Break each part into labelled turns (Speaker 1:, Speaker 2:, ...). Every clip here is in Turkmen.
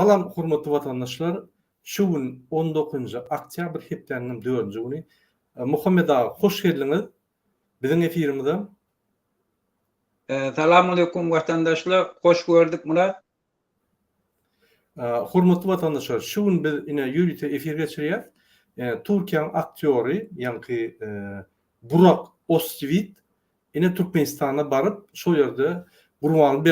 Speaker 1: Salam hormatly vatandaşlar. Şu gün 19 oktyabr heplerinin 4. günü. Muhammed ağa hoş geldiniz. Bizim efirimizde.
Speaker 2: Salamu alaikum vatandaşlar. Hoş gördük Murat.
Speaker 1: Hormatly vatandaşlar, şu gün biz yine yürüte efir geçiriyoruz. Türkiye'nin aktörü, yani Burak Özçivit, yine Türkmenistan'a barıp, şu yerde Gurban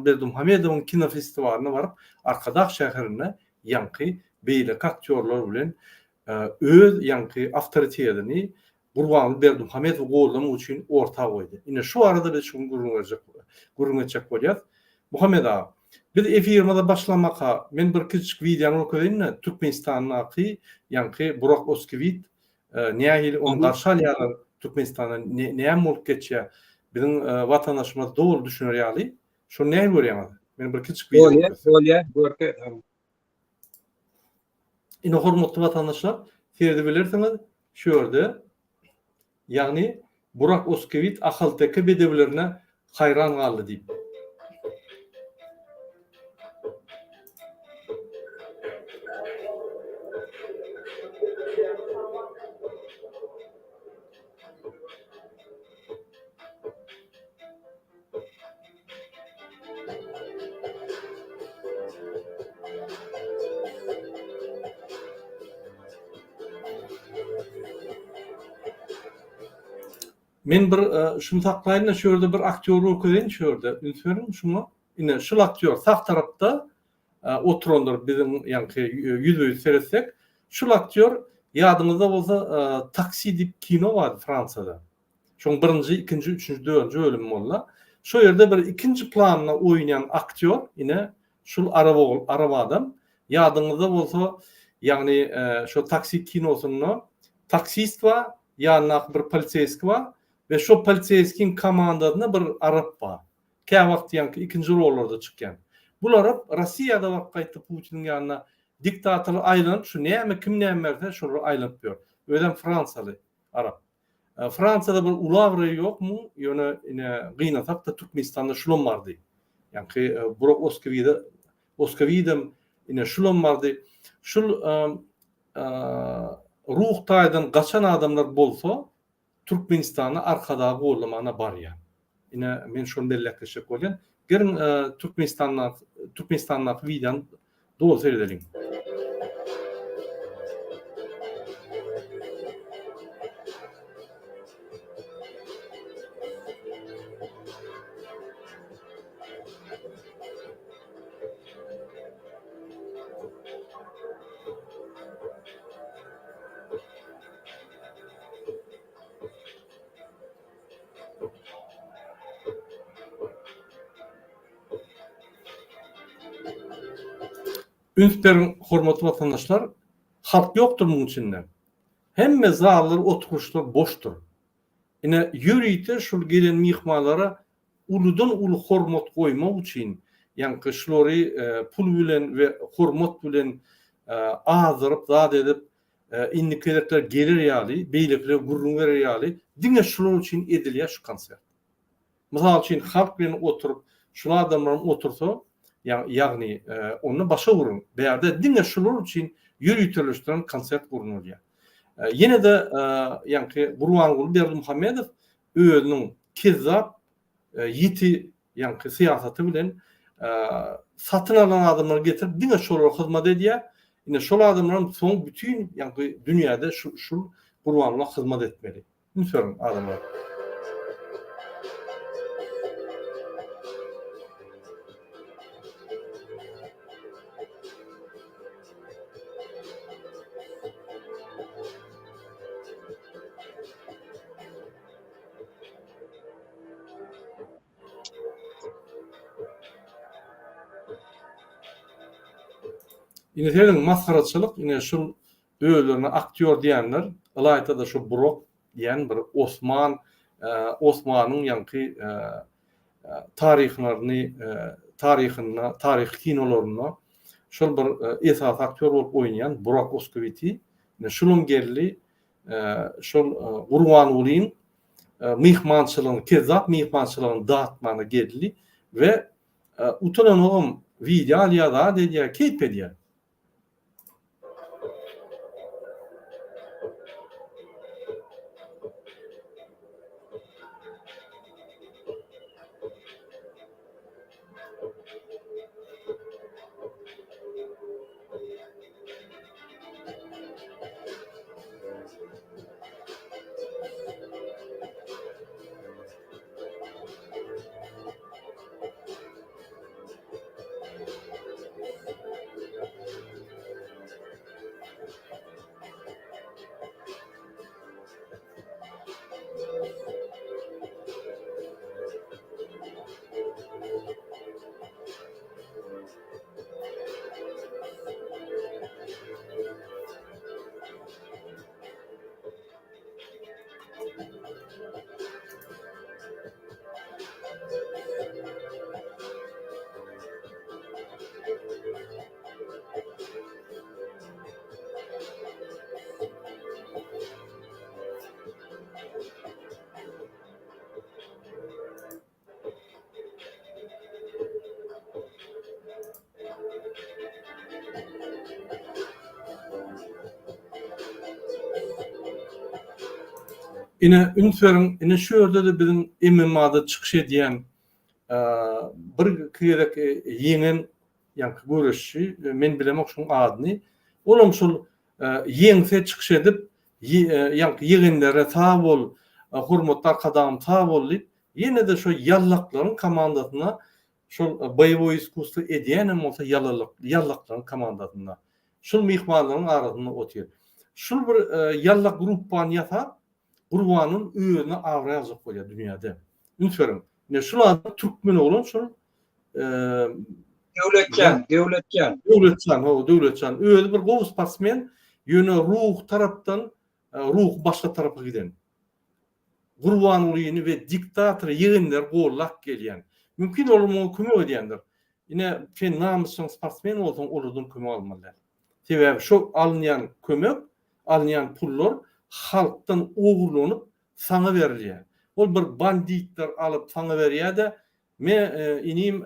Speaker 1: Berdimuhamedov'un kino festivaline varıp, Arkadaş şehirine yankı beylek aktörler bilen öz yankı avtoritetini Gurban Berdimuhamedov go'lama üçün orta koydu. Yine şu arada biz şunu gurulacak bolyaz. Muhammed ağa, biz efirimizde başlamaka men bir küçük videonu okuyayım. Türkmenistan'daki yankı Burak Özçivit nähili onu garşalyalar Türkmenistan'a näme bolup geçýär? Bizim vatandaşymyz dogry düşünýärli. Şo näme görýär? Men bir küçük video
Speaker 2: okuyayım.
Speaker 1: Ine hormatly vatandaşlar, ferdi bilersiňiz, şu ýerde ýagny Burak Özçivit ahalteke bedewlerine hayran galdy diýip. Men bir şunu taklaýyn, şu ýerde bir aktýory okuyyn, şu ýerde. Lütfen şunu. Ine şu aktýor saq tarapda oturanlar bizim ýanky ýüzüňi seretsek, şu aktýor ýadyňyzda bolsa Taksi diýip kino bar Fransada. Şoň 1-nji, 2-nji, 3-nji, 4-nji bölüm bolla. Şu ýerde bir ikinji planda oýnayan aktýor ine şu araba adam. Ýadyňyzda bolsa ýagny şu Taksi kinosyny taksist bar, ýanyna bir polisiýski bar. Ve şu polisiýeskiň komandasyna bir arap bar. Kä wagt ýanky ikinji rollarda çykýan. Bu arap Rossiýada wagt gaýty Putiniň ýanyna diktator aýlanyp, şu näme kim näme berse şonu aýlanyp ýör. Öden Fransaly arap. Fransada bir ulawry ýokmu? Ýöne gynasap da Türkmenistanda şulum bardy. Ýanky Burak Özçivit'im ine şulum bardy. Şul ruh taýdan gaçan adamlar bolsa Türkmenistan'a arkada go'lamana bar ya. Ine men şonu belläkleşik bolýan. Girin Türkmenistan'da videon dolu seyredelim. Ünslerin hormatly vatandaşlar, halk yoktur bunun içinde. Hemme zallar, oturuşlar boştur. Ine ýürüýte şol gelen mihmanlara uludan ulu hormat goýmak üçin, ýanky şolary pul bilen we hormat bilen azyryp, zat edip, indikelerler gelir ýaly, beýlekler gurrun berer ýaly, diňe şolar üçin edilýär şu konsert. Mysal üçin halk bilen oturup, şu adamlar otursa, ýagny onu başa vurun. Beýerde diňe şolar üçin ýürüýtirilýän konsert gurulýar. Yine de ýanky Gurban Berdimuhamedov özüniň kezzap ýiti ýanky siýasaty bilen satyn alan adamlar getirip diňe şolara hyzmat edýär. Ine şol adamlar soň bütün ýanky dünýäde şu Gurban'a hyzmat etmeli. Müsörün adamlar. Ine senin maskaraçylyk, ine şu öýlerine aktýor diýenler, Ilayta da şu Burak diýen bir Osmanyň ýanky taryhy kinolaryna şol bir esas aktýor bolup oýnayan Burak Özçivit'i, ine şulum geldi, şol Gurban mihmançylygyny, kezzap mihmançylygyny dağıtmana geldi ve utanan video alýada diýär, keyip edýär. Ine ünsörün ine şu ýerde de bizim MMA'da çykyş edýän bir kyrek ýeňen ýa-ni görüşçi men bilemek şoň adyny olam şol ýeňse çykyş edip ýa-ni ýygyndara ta bol hormatly arkadaşym ta bol diýip ýene de şo ýallaklaryň komandasyna şol boýowy iskusty edýänem bolsa ýallaklaryň komandasyna şol mihmanlaryň arasynda otýar. Şol bir ýallak gruppany ýasa Gurbanyň öýüne awra ýazyk bolýar dünýäde. Ünsörüm. Ne şular türkmen bolan şol
Speaker 2: Döwletjan.
Speaker 1: Döwletjan. Öýde bir gowy sportsmen ýöne ruh tarapdan ruh başga tarapy giden. Gurbanylygyny we diktator ýygyndar gollak gelýän. Mümkin olmagy kömek edýändir. Ine sen namysyň sportsmen bolsaň olaryň kömek almalylar. Sebäbi şo alynýan kömek, alynýan pullar halktan oğurlanıp sana verilýär. Ol bir banditler alıp sana berýär-de inim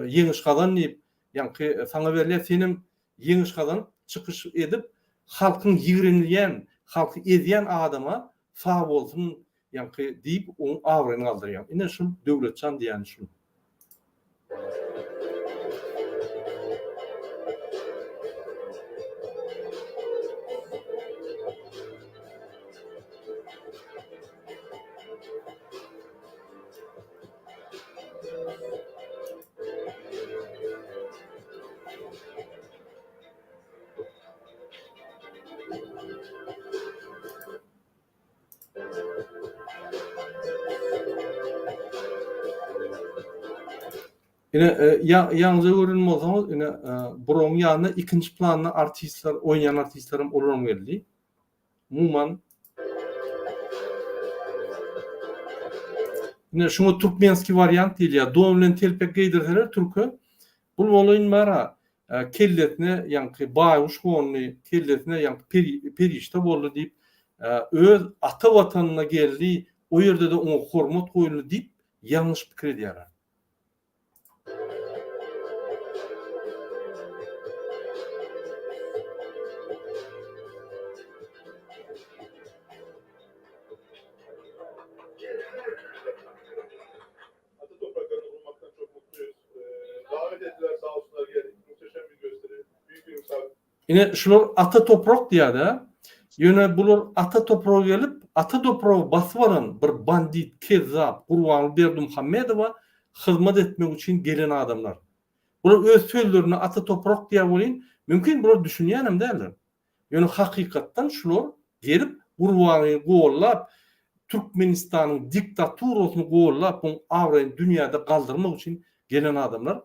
Speaker 1: ýeňiş kazan diýip ýa-ni sana berilýär senim ýeňiş kazan çykyş edip halkyň ýigrenilýän, halky ezýän adama sag bolsun ýa-ni diýip onuň awryny galdyrýar. Ine şu döwletçan diýen şu. Ine ýalňyza görünme bolsaňyz ine buroň ýanyna ikinji planda artistler, oýnayan artistlerim olaram geldi. Umuman ine şunu türkmenski variant diýilýär. Dom bilen telpek geýdirseler türkü. Bul bolayın mara kelletine ýa-ni baýuş gony kelletine ýa-ni perişte boldy diýip öz ata watanyna geldi. O ýerde de oňa hormat goýuldy diýip ýalňyş pikir edýär. Ine şular ata toprak diýär-de. Ýöne bular ata toprağa gelip ata toprağı basyp alan bir bandit, kezzap, Gurbany Berdimuhammedowa hyzmat etmek üçin gelen adamlar. Bular öz sözlerini ata toprak diýip bolýan, mümkin bular düşünýänem däldir. Ýöne hakykatdan şular gelip Gurbany gollap Türkmenistanyň diktaturasyny gollap oň awraýyn dünýäde galdyrmak üçin gelen adamlar.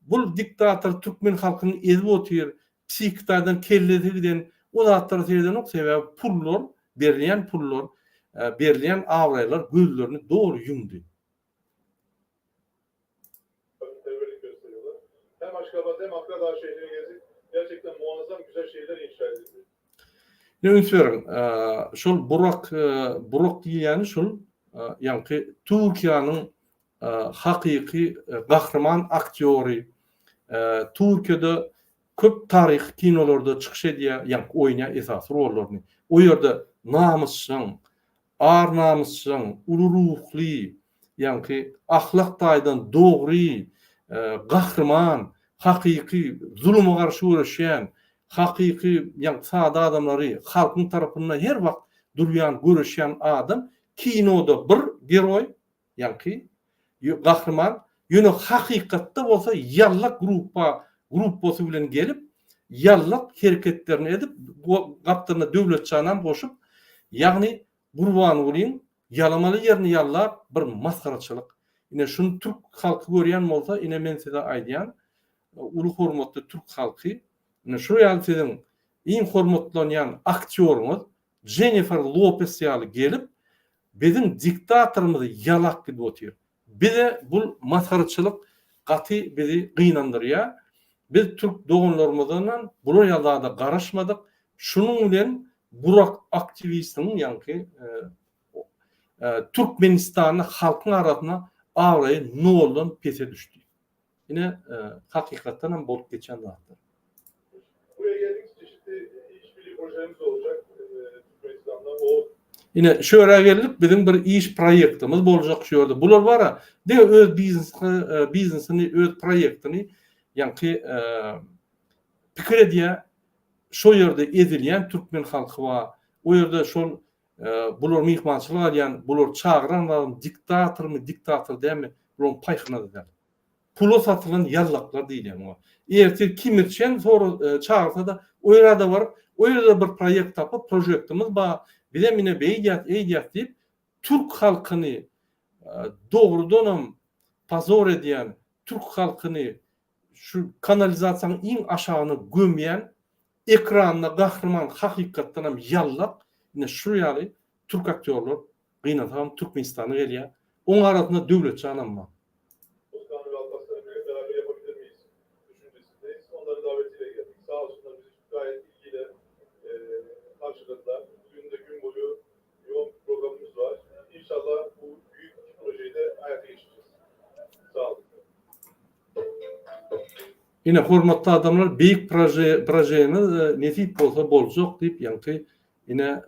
Speaker 1: Bu diktator Türkmen halkyny ezip otýar. Psikiktadan kelleti giden o zatlar sebäpden ok sebäbi pullar, berilýän pullar, berilýän awraýlar gözlerini dogry ýumdy.
Speaker 3: Hem Aşgabat hem Akradağ şehrini gezip gerçekten muazzam güzel şeyler inşa edildi.
Speaker 1: Ne ünsörüm, şol Burak diýýäni şol ýa-ni Türkiýanyň hakyky gahrman aktýory. Türkiýede köp taryh kinolarda çykyş edýär, ýa oýnaýan esas rollaryny. O ýerde namusçyň, ar namusçyň, uly ruhly, ýa-ni ahlak taýdan dogry, gahrman, hakyky zulüme garşy görüşýän, hakyky ýa sada adamlary halkyň tarapyndan her wagt durýan, görüşýän adam kinoda bir geroy, ýa-ni gahrman ýöne hakykatda bolsa ýallak gruppasy bilen gelip ýallak hereketlerini edip bu gapdyna döwlet çanan boşup ýagny Gurban Ulyň ýalamaly ýerini ýallap bir maskaraçylyk. Ine şunu Türk halky görýän bolsa ine men size aýdýan uly hormatly Türk halky ine şu ýaly siziň iň hormatlanýan aktýorumyz Jennifer Lopez ýaly gelip bizim diktatorymyzy ýalak edip otyr. Bize bu maskaraçylyk gaty bizi gynandyrýar. Biz Türk doganlarymyzdan bular ýalada garaşmadyk. Şunun bilen Burak aktivistiniň ýa-ni Türkmenistanyň halkyň arasyna awraý noldan pese düşdi. Ine hakykatdan hem bolup geçen zatlar.
Speaker 3: Buraya geldik, çeşitli işbirliği projelerimiz olacak. Türkmenistan'da o
Speaker 1: Ine şöyle geldik, bizim bir iş proyektimiz bolacak şu ýerde. Bular bara de öz biznesini, öz proyektini ýa-ni pikir edýär. Şo ýerde edilýän türkmen halky bar. O ýerde şol bular mihmançylyk alýan, bular çağıran diktator dämi? Bular paýhyna edýär. Pula satylan ýallaklar diýilýär o. Ertir kimirçen sonra çağırsa da o ýerde bar, o ýerde bir proyekt tapyp projektimiz bar. Bize mine beýdýät diýip Türk halkyny dogrudan pazor edýän, Türk halkyny şu kanalizasiýanyň iň aşagyny gömýän ekranda gahrman hakykatdan hem ýallap ine şu ýaly Türk aktýorlar gynatan Türkmenistana gelýär. Oň arasynda döwlet çanam bar.
Speaker 3: Osman ve Alparslan'la beraber yapabilir miyiz düşüncesindeyiz. Onların davetiyle geldik. Sağ olsunlar bizi gayet ilgiyle karşıladılar. Bugün de gün boyu yoğun bir programımız var. İnşallah bu büyük projeyi de hayata geçireceğiz. Sağ olun.
Speaker 1: Ine hormatly adamlar beýik projeyni netip bolsa boljak diýip ýa-ni ine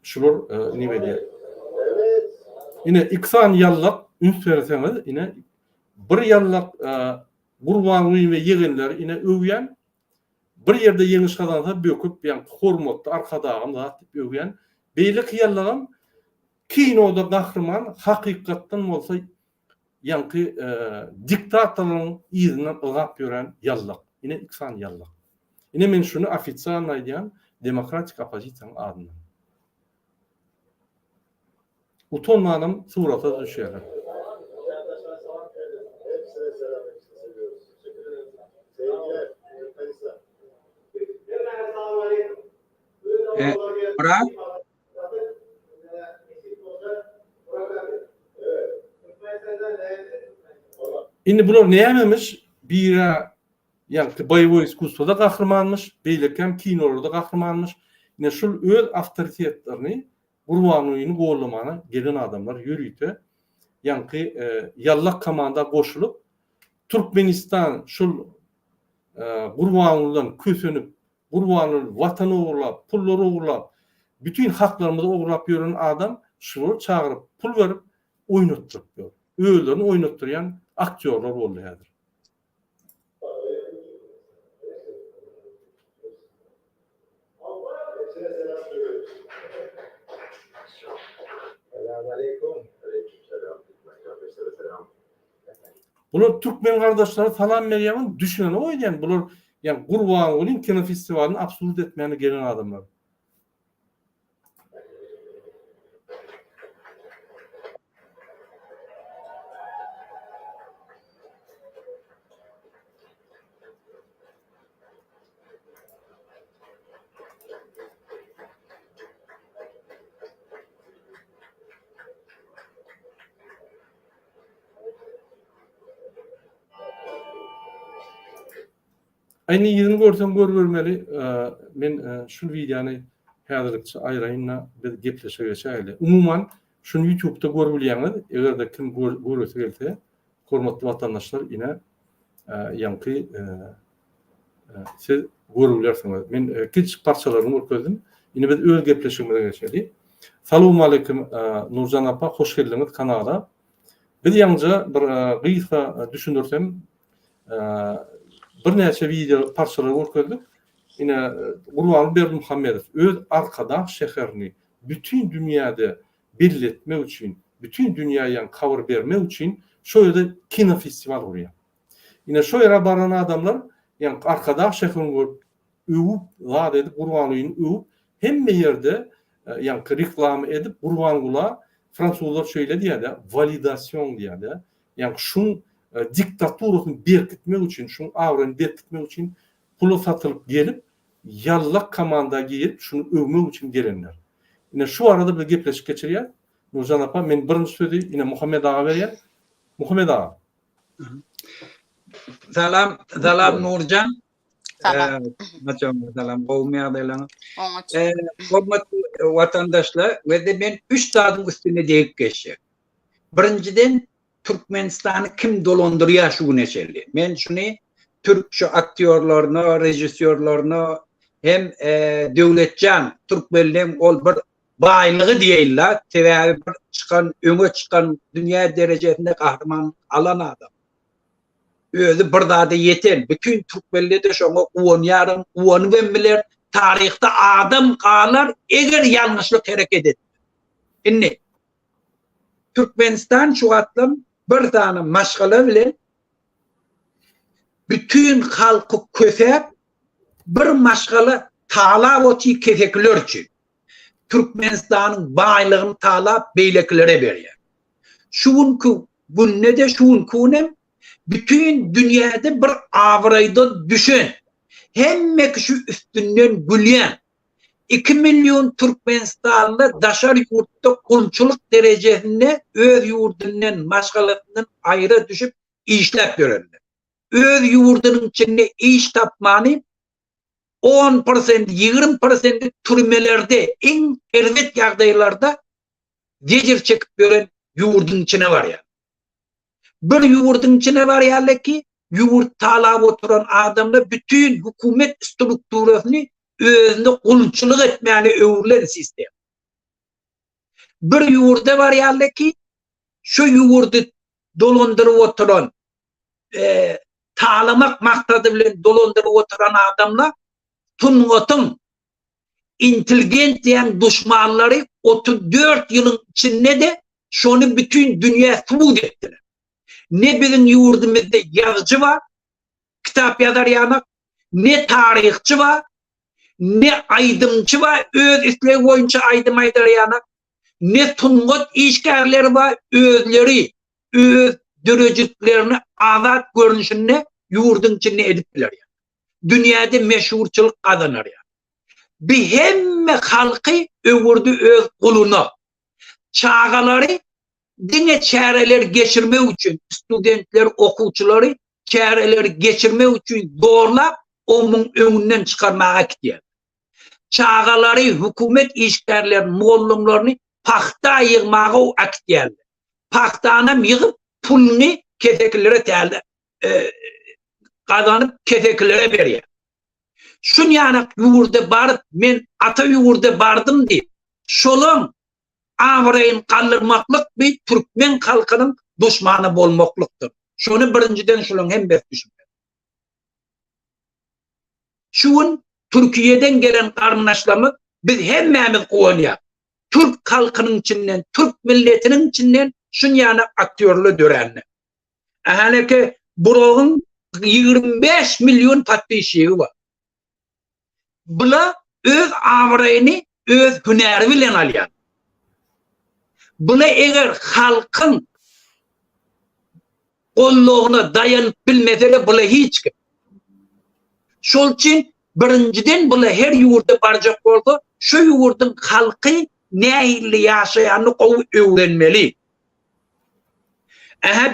Speaker 1: şular nime diýer. Ine iksan ýallak üns berseňiz ine bir ýallak Gurban Ulyň we ýegenleri ine öwýän bir ýerde ýeňiş kazansa böküp ýa hormatly arkadagym zat diýip öwýän. Beýlik ýallagym kinoda gahrman hakykatdan bolsa ýa-ni diktatorlaryň ýyzynyň ygap ýören ýallak. Ine iksan ýallak. Ine men şunu ofisiýal aýdýan demokratik opozisiýanyň adyna. Utanmanym surata düşýär.
Speaker 2: Murat,
Speaker 1: Indi bular nämemiş? Bire ýa-ni boýowy iskuswada gahrmanmyş, beýlek hem kinolarda gahrmanmyş. Ine şol öz awtoritetlerini Gurban Ulyny gollamana gelen adamlar ýürüýte. Ýa-ni ýallak komanda goşulyp Türkmenistan şol Gurban Ulydan kösünüp Gurban Uly watany oglap, pullary oglap, bütün haklarymyzy oglap ýören adam şunu çağırıp pul berip oýnatdyryp, öýlerini oýnatdyrýan aktýorlar boldy häzir. Bular Türkmen gardaşlary salam berýän, düşünen oýdan bular ýa Gurban Ulyň kino festivalini absurt etmäne gelen adamlar. Ayni ýygyny görsem görmeli. Men şu videony häzirlikçe aýraýynla biz gepleşe geçäýli. Umuman şunu YouTube'da görübilýäňiz, egerde kim görese gelse, hormatly vatandaşlar ine yankı siz görübilýärsiňiz. Men kiç parçalaryny görkezdim. Ine biz öz gepleşigimize geçelik. Salamu aleykum Nurcan apa, hoş geldiňiz kanala. Bir ýalňa bir gysga düşündirsem, bir näçe video parçalary görkezdik. Ine Gurban Berdimuhammedow öz arkadaş şeherini bütün dünyada birletmek için, bütün dünyaya cover vermek için şöyle kino festival oluyor. Yine şöyle baran adamlar yani arkadaş şeherini övüp, vaat edip Gurban'ın övüp hem yerde yani reklam edip Gurban'la Fransızlar şöyle diye de validasyon diye de yani şun diktatörün berkitmek için, şun avrını berkitmek için pulu satılıp gelip yallak komanda giyip şunu övmek için gelenler. Yine şu arada bir gepleşik geçiriyor. Nurcan apa, ben birinci sözü yine Muhammed Ağa veriyor. Muhammed Ağa.
Speaker 2: Salam Nurcan.
Speaker 4: Salam.
Speaker 2: Salam. Qowmiýa adaylaryň.
Speaker 4: Oňa
Speaker 2: Hormatly vatandaşlar, ve de ben 3 dadyň üstüne degip geçýär. Birinciden Türkmenistany kim dolandyrýar şu güneşeli. Men şunu Türk şu aktörlerini, rejissörlerini hem devletcan Türkmenliğin ol bir baylığı diýiller. Sebäbi bir çıkan, öňe çıkan dünya derejesinde kahraman alan adam. Özü bir dada yeten. Bütün Türkmenli de şoňa uwanýaryn, uwanyp tarihte adam qalar eger yanlışlık hareket etdi. Inni Türkmenistan şu atlım bir tane maşgala bilen bütün halkı kösep bir maşgala talap oti kefekler için Türkmenistan'ın baylygyny talap beýleklere berýär. Şuňky günne de şuňky bütün dünyada bir avrayda düşün. Hemme kişi üstünden gülýän 2 milyon Türkmenistanlı daşar yurtta kulçuluk derejesinde öz yurdundan maşgalatından ayrı düşüp işlep görenler. Öz yurdunyň içinde iş tapmany 10%, 20% türmelerde en erwet ýagdaýlarda gejir çekip gören yurdun içine var ya. Bir yurdun içine var ya ki yurt talap oturan adamla bütün hükümet strukturasını özünde kulçuluk etmeyeni öwürlen sistem. Bir yurda var ya ki şu yurdu dolandırıp oturan talamak maksadı bilen dolandırıp oturan adamla tungatın intelligent diyen düşmanları 34 yılın içinde de şunu bütün dünya subut ettiler. Ne bizim yurdumuzda yazıcı var, kitap yazar yanak, ne tarihçi var, ne aydımcı var, öz isleği boyunca aydım aydar yanak, ne tungat işgärleri var, özleri, öz döröcüklerini azat görünüşünde yurdun içinde edipler ya. Dünyada meşhurçılık kazanır ya. Bir hemme halkı öwürdü öz kuluna. Çağaları dine çareler geçirmek için studentler, okuvçuları çareler geçirmek için doğrulap onun önünden çıkarmaya gidiyor. Çağaları hükümet işgärler, mollumlarını pakta yığmaya gidiyor. Paktana yığıp pulunu kefeklere teldi. Kazanıp kefeklere veriyor. Şun yani yurda barıp, men ata yurda bardım diye, şolun avrayın kaldırmaklık bir Türkmen halkının düşmanı bolmaklıktır. Şunu birinciden şolun hem bes düşünme. Şun Türkiye'den gelen karnaşlamı biz hemmemiz koyuyor. Türk halkının içinden, Türk milletinin içinden şun yani aktörlü dörenli. Yani ki buranın 25 milyon patlayışı var. Bula öz avrayını öz hüneri bilen alyan. Buna eğer halkın kolluğuna dayanıp bilmezse bula hiç kim. Şol için birinciden bula her yurda baracak oldu. Şu yurdun halkı nehirli yaşayanı kovu öğrenmeli.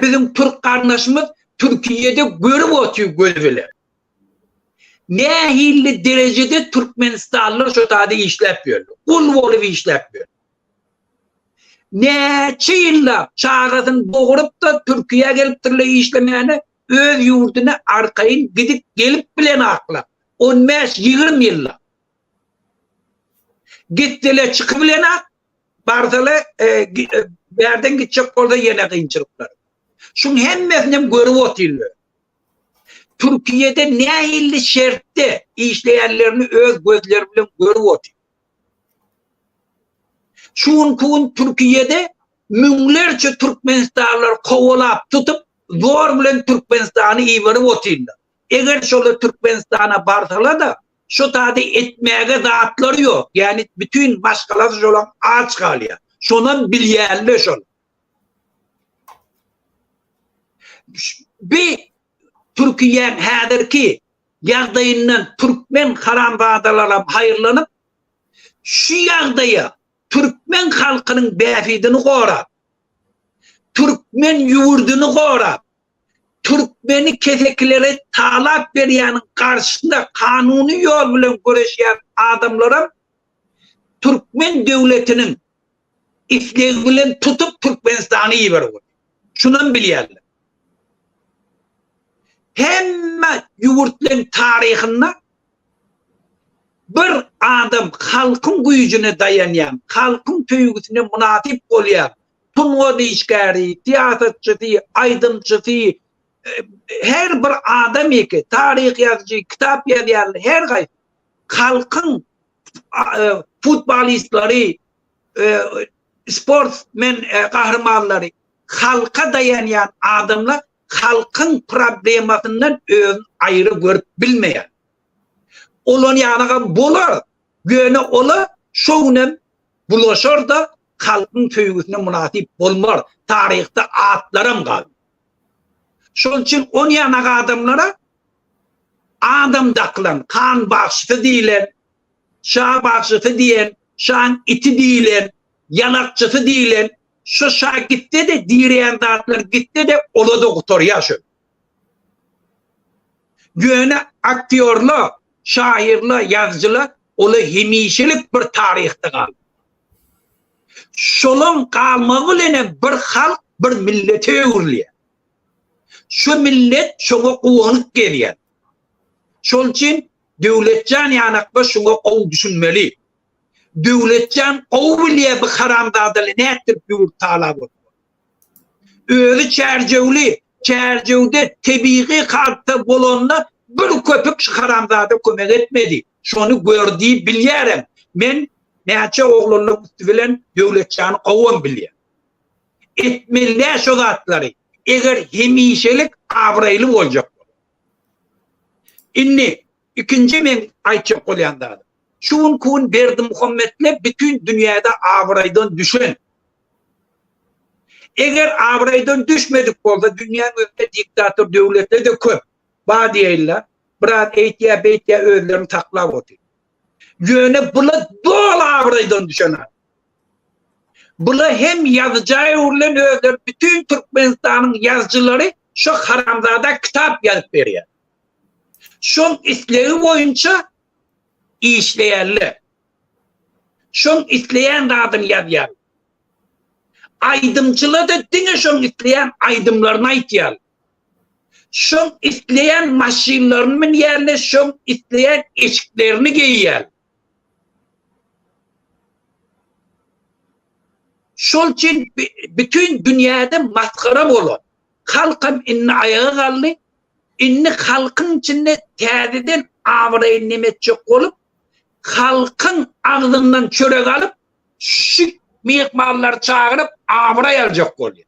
Speaker 2: Bizim Türk kardeşimiz Türkiye'de görüp otuyor gözüyle. Nehirli derecede Türkmenistanlılar şu tadı işlep yapıyor. Kul olup işlep yapıyor. Neçe yılla çağrısını doğurup da Türkiye'ye gelip tırla işlemeyene öz yurduna arkayın gidip gelip bilen akla. 15-20 yılla. Gittiler çıkıp bilen ak. Bardalı berden gidecek orada yine kıyınçılıklar. Şunun hemmesini görüp oturuyor. Türkiye'de ne illi şertte işleyenlerini öz gözleriyle görüp oturuyor. Şunun Türkiye'de münlerce Türkmenistanlar kovalap tutup zor bilen Türkmenistan'ı iyi verip oturuyorlar. Eğer şöyle Türkmenistan'a bardalar da şu tadı etmeye zatları yok. Yani bütün başkaları olan aç kalıyor. Şunun bilyerli şöyle. Bir Türkiye'nin hadirki yağdayından Türkmen haramzadalara hayırlanıp şu yağdaya Türkmen halkının befidini korap, Türkmen yurdunu korap, Türkmeni keseklere talap veriyanın karşısında kanuni yol bilen görüşen adamlara Türkmen devletinin ifleğiyle tutup Türkmenistan'ı iyi veriyor. Şunun bilyerler. Hemme yurtların tarihinde bir adam halkın gücüne dayanyan, halkın tüygüsüne münasip olayan, tungo işgari, tiyasetçi, aydınçı, her bir adam ki tarih yazıcı, kitap yazıyan, her gayet halkın futbolistleri, sportmen kahramanları, halka dayanyan adamlar halkın problematinden ayrı görüp bilmeyen. Olan yanına bulur, göne olur, şoğunen bulaşır da halkın tüygüsüne münasip olmar. Tarihte atlarım kaldı. Şunun için on yanına adamlara adam daklan, kan bağışısı değilen, şah bağışısı diyen, şahın iti değilen, yanakçısı değilen, şu şah gitti de direyen dağıtlar gitti de ola da kuturuyor şu. Göne aktörler, şairler, yazıcılar ola hemişelik bir tarihte kaldı. Şolun kalmağıyla bir halk bir millete uğurluyor. Şu millet şuna kuvvanık geliyor. Şol için devletcan yanakta şuna kov düşünmeli. Devletcan kov bile bir haramdadalı ne ettir bir talab olur. Öyle çercevde tebiği kalpte bulunla bir köpük haramdada kömek etmedi. Şunu gördüğü biliyorum. Ben neçe oğlunla bilen devletcanı kovan biliyorum. Etmeliler şu zatları. Eğer hemişelik avraylı olacak. İnni ikinci men ayçık olayandadır. Şun kun Berdi Muhammed'le bütün dünyada avraydan düşen. Eğer avraydan düşmedik olsa dünyanın önünde diktatör devletleri de köp. Badiyayla, bırak eytiya beytiya özlerini taklav otur. Yöne bula doğal avraydan düşenler. Bula hem yazacağı uğurlan özler, bütün Türkmenistan'ın yazıcıları şu haramzada kitap yazıp veriyor. Şun isleri boyunca işleyerler. Şun isleyen adını yazıyor. Aydımcılığı da dine şun isleyen aydımlarına ihtiyar. Şun isleyen maşinlerinin yerine şun isleyen eşiklerini giyiyor. Şol için bütün dünyada maskara olur. Halkım inni ayağı kaldı, inni halkın içinde tədiden avrayı nemetçik olup, halkın ağzından çörek alıp, şık mihmallar çağırıp avray alacak oluyor.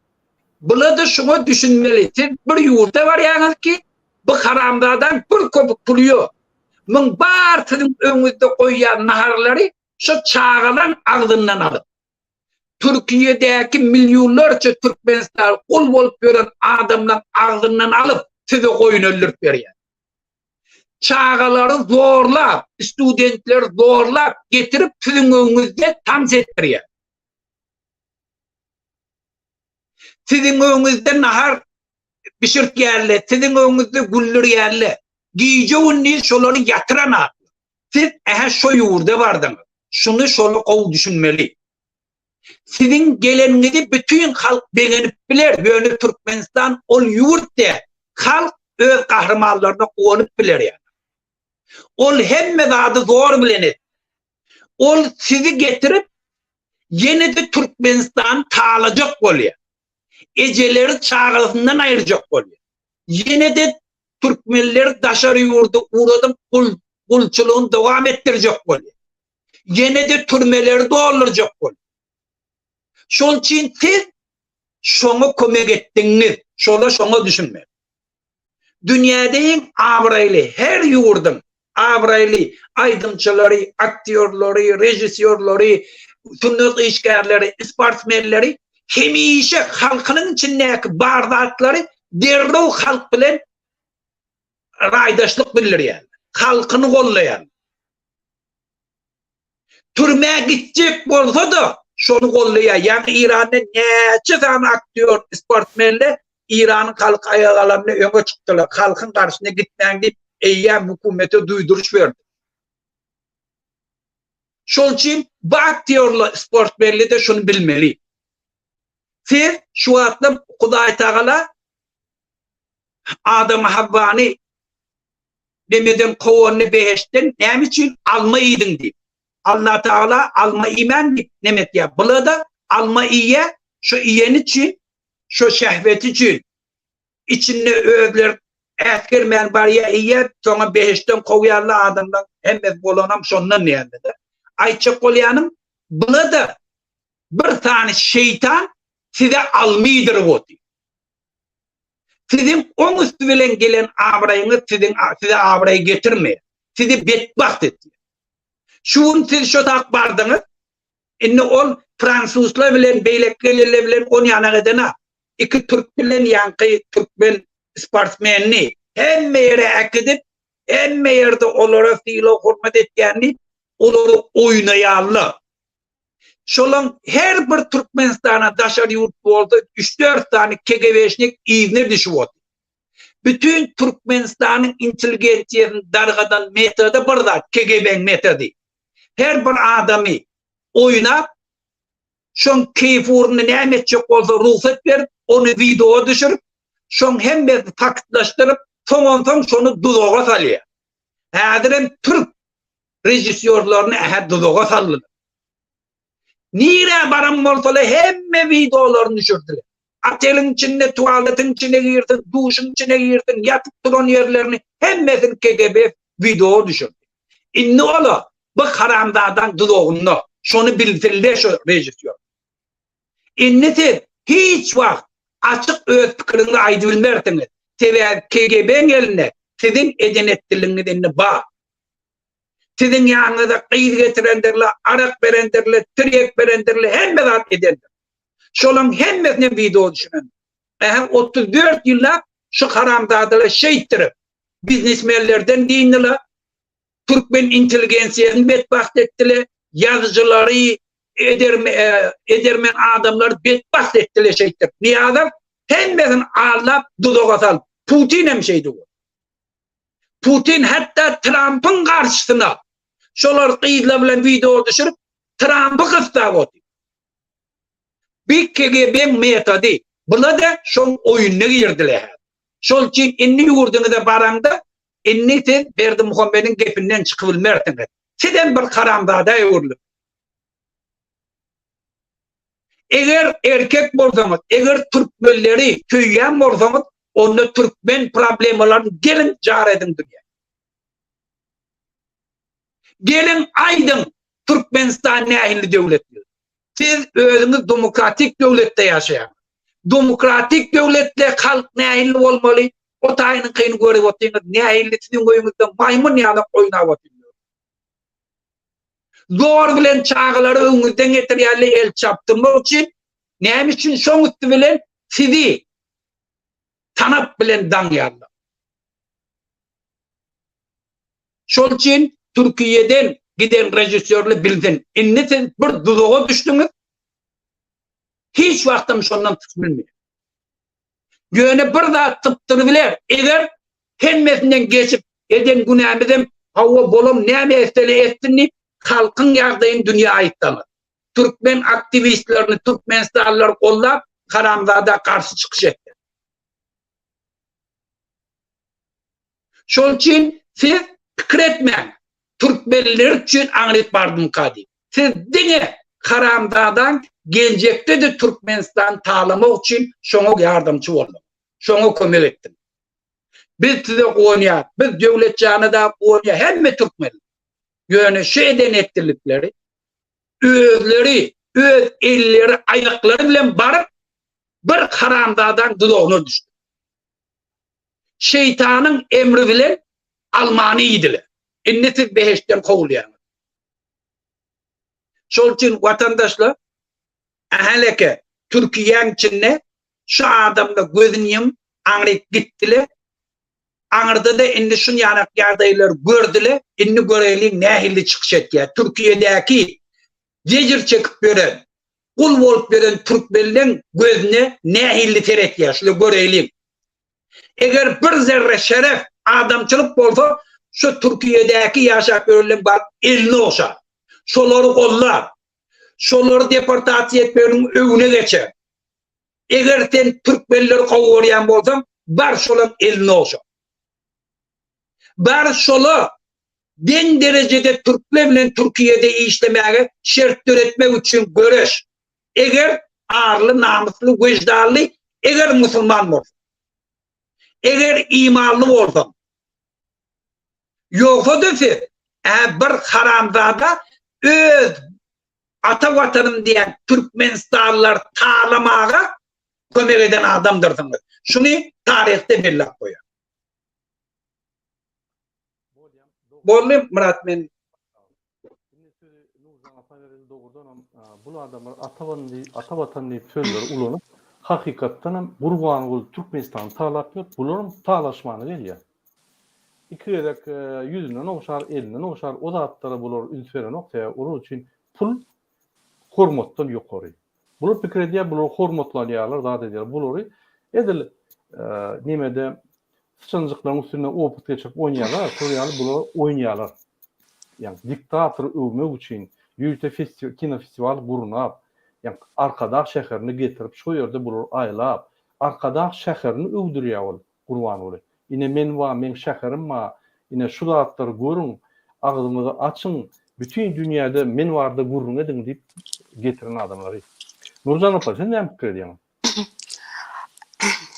Speaker 2: Bunu da şunu düşünmeli. Siz bir yurda var yani ki, bu haramdadan bir köpük buluyor. Bunun bar sizin önünüzde koyuyan naharları, şu çağılan ağzından alıp, Türkiye'deki milyonlarca Türkmenler kul olup gören adamdan ağzından alıp size koyun öldürüp veriyor. Çağaları zorlap, studentler zorlap getirip sizin önünüzde tam ettiriyor. Sizin önünüzde nahar pişirt yerle, sizin önünüzde güllür yerle. Giyeceğin değil şoları yatıran aklı. Siz şu yurda vardınız. Şunu şolu kov düşünmeli. Sizin geleninizi bütün halk beğenip biler. Böyle Türkmenistan ol yurt de halk öz kahramanlarına konup biler yani. Ol hemme adı zor bilenir. Ol sizi getirip yine de Türkmenistan tağılacak oluyor. Eceleri çağrısından ayıracak oluyor. Yine de Türkmenler daşarı yurdu uğradım kulçuluğunu devam ettirecek oluyor. Yine de türmeleri dolduracak oluyor. Şol için siz şonu kömek ettiniz. Şonu düşünmeyin. Dünyada en avraylı her yurdun avraylı aydınçıları, aktörleri, rejisörleri, sünnet işgərləri, sportmenleri hemişe halkının içindeki bardatları derrov halk bilen raydaşlık bilir yani. Halkını kollayan. Türmeye gidecek olsa da şonu kollayan. Yani İran'da neçe tane aktör, sportmenler İran'ın halk ayağlarına öne çıktılar. Halkın karşısına gitmeyen deyip eyyem hükümete duyduruş verdi. Şol için bu aktörler, sportmenler de şunu bilmeli. Siz şu atlı Huday Teala Adam Havva'nı demeden kovunu beheşten ne için almaydın deyip. Allah Teala alma iman deyip nemet ya. Bula da alma iye şu iyen için, şu şehvet için içinde övler etkermen var ya iye sonra beheşten kovuyarlı adamdan hemen bolanam sonundan neyende de. Ayça Kolyan'ın bula da bir tane şeytan size almaydır o diyor. Sizin on üstü bilen gelen avrayını size avrayı getirmeye. Sizi bedbaht etti. Şuun siz şu tak bardınız. İnne ol Fransızla bilen, beyleklerle bilen on yana edene. İki Türk bilen yankı Türkmen sportmenini hem yere akıdıp hem yerde onlara fiilo hürmet etkenini onları oynayarlı. Şolan her bir Türkmenistan'a daşar yurt oldu. 3-4 tane KGB'şnik iğne düşüp oldu. Bütün Türkmenistan'ın inteligensiyenin dargadan metodu burada KGB'nin metodu. Her bir adamı oynap şon keyif uğruna ne edecek olsa ruhsat verip onu videoya düşürüp şon hem de taktlaştırıp son şonu dudağa salıyor. Hadiren Türk rejisörlerini dudağa salıyor. Nire baran olsalı hemme videolarını düşürdüler. Atelin içinde, tuvaletin içine girdin, duşun içine girdin, yatıp duran yerlerini hemmesini KGB video düşürdü. Ne ola? Bu haramdadan dudağını, şunu bildirdiler şu rejisör. İnneti hiç vakit açık öz fikrini aydı bilmersiniz. Sever KGB'nin eline sizin edenettiliğini bağ. Sizin yanınıza kıyız getirenlerle, arak verenlerle, triyek verenlerle hem merak edenler. Şolun hemmesine video düşünün. 34 yıllar şu haramdadılar şeyittirip, biznesmenlerden dinliler, Türkmen inteligensiyerini bedbaht ettiler, yazıcıları, edermen adamları bedbaht ettiler şeyittir. Niye adam? Hemmesini ağırlap dudağa sal. Putin hem şeydi bu. Putin hatta Trump'ın karşısına şolar kıyıdla bilen video düşürüp Trump'ı kıstav oldu. Bir KGB metodu. Buna da şol oyununa girdiler. Şol için inni yurduna baranda inni siz Berdi Muhammed'in gepinden çıkıbilmersiniz. Sizden bir karamdada yurlu. Eğer erkek bolsanız, eğer Türkmenleri köyyen bolsanız onu Türkmen problemlerini gelin car edin dünya. Gelin aydın Türkmenistan nehirli devletleri. Siz özünüz demokratik devlette yaşayan. Demokratik devletle halk nehirli olmalı. O tayının kıyını görüp otuyorsunuz. Nehirli sizin koyunuzda maymun yana oynayıp otuyorsunuz. Zor bilen çağları önünüzden getiriyerli el çaptırmak için neymiş için son üstü bilen sizi tanıp bilen danyarlı. Şol için Türkiye'den giden rejisörlü bildin. İnne siz bir dudağa düştünüz. Hiç vaktim şondan tıkbilmiyor. Yöne bir daha tıktırıbiler. Eğer hemmesinden geçip eden günahımızın hava bolum ne esteli ettiğini halkın yardayın dünya ayıttanır. Türkmen aktivistlerini, Türkmenistanlılar kollap haramzada karşı çıkış etti. Şol için siz fikir etmeyin. Türkmenler için anrit bardım kadi. Siz dine haramzadan gelecekte de Türkmenistan ta'lamak için şoňa yardımcı oldum. Şoňa kömek etdim. Biz size oynayat, biz devlet canıda oynayat, hemme Türkmen. Yani şu eden ettilikleri, özleri, öz elleri, ayakları bilen barıp bir haramzadan dudağına düştü. Şeytanın emri bilen Almany idiler. Indi siz beheşten kovulayan. Şol için vatandaşlar ahaleke Türkiye'nin içinde şu adamda gözünü yum anrit gittiler. Anırda da indi şun yanak yardaylar gördüler. Indi göreyliğin nehilli çıkış etti. Türkiye'deki cecir çekip veren, kul olup veren Türkmenlerin gözüne nehilli teret ya. Şöyle göreyliğin. Eğer bir zerre şeref adamçılık olsa şu Türkiye'deki yaşap verilen bak elini olsa. Şoları kollar. Şoları deportasiya etmenin önüne geçer. Eğer sen Türkmenleri kovuyan olsan bar şolun elini olsa. Bar şolu den derecede Türklerle Türkiye'de işlemeye şart üretmek için görüş. Eğer ağırlı, namuslu, vicdanlı, eğer Müslüman olsa. Eğer imanlı olsam. Yoksa da siz bir haramzada öz ata vatanım diyen Türkmenistanlılar ta'lamağa kömek eden adamdırsınız. Şunu tarihte belli koyar. Bollum Murat men.
Speaker 1: Bu adamlar ata vatan deyip sözleri ulanıp hakikatten Gurban ol Türkmenistan ta'lap yok. Bunların ta'laşmanı geliyor. İki yedek yüzünden oşar, elinden oşar, o zatlara bulur ülferen noktaya onun için pul hormattan yukarı. Bunu fikir ediyor, bunu hormatlanıyorlar, daha da ediyor. Bunu edil nimede sıçancıkların üstüne oput geçip oynuyorlar, sonra bunu oynuyorlar. Yani diktatör övmek için yüzde kino festival kurunup, yani arkadaş şehrini getirip şu yerde bulur aylap, arkadaş şehrini övdürüyor kurban oluyor. Yine men şeherim ma, yine şu zatları görün, ağzınızı açın, bütün dünyada men vardı gurrun edin deyip getiren adamları. Nurcan Apa, sen ne fikir ediyorsun?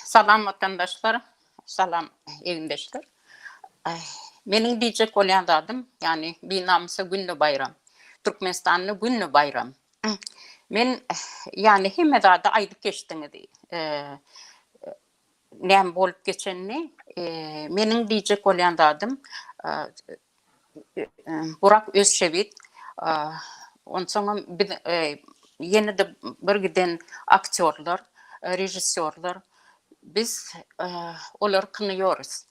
Speaker 4: Salam vatandaşlar, salam evindeşler. Menin diyecek olan adım, yani bir namısa günlü bayram. Türkmenistanlı günlü bayram. Men yani hemedada aydık geçtiğini nem bolup geçenini menin diyecek olan adım Burak Özçevit ondan sonra yeni de bir giden aktörler, rejisörler biz onları kınıyoruz.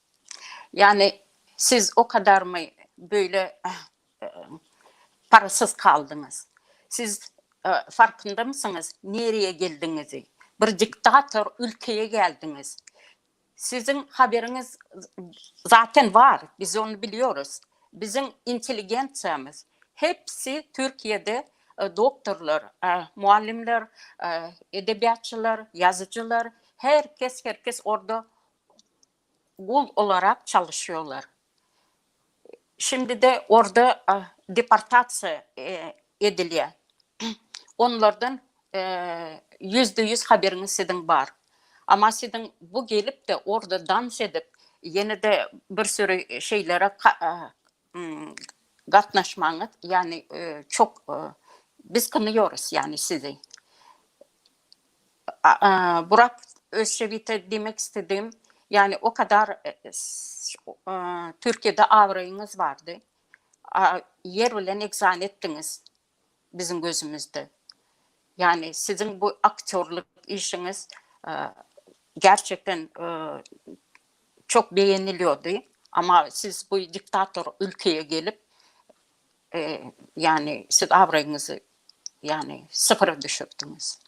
Speaker 4: Yani siz o kadar mı böyle parasız kaldınız? Siz farkında mısınız nereye geldiğinizi? Bir diktatör ülkeye geldiniz. Sizin haberiniz zaten var. Biz onu biliyoruz. Bizim inteligentsiyamız hepsi Türkiye'de doktorlar, muallimler, edebiyatçılar, yazıcılar, herkes orada kul olarak çalışıyorlar. Şimdi de orada deportasyon ediliyor. Onlardan %100 haberiniz sizin var. Ama sizin bu gelip de orada dans edip yine de bir sürü şeylere katlaşmanız yani çok biz kınıyoruz yani sizi. Burak Özçevit'e demek istediğim yani o kadar Türkiye'de avrayınız vardı. Yer ulen egzan ettiniz bizim gözümüzde. Yani sizin bu aktörlük işiniz gerçekten çok beğeniliyordu. Ama siz bu diktatör ülkeye gelip yani siz avrayınızı yani sıfıra düşürdünüz.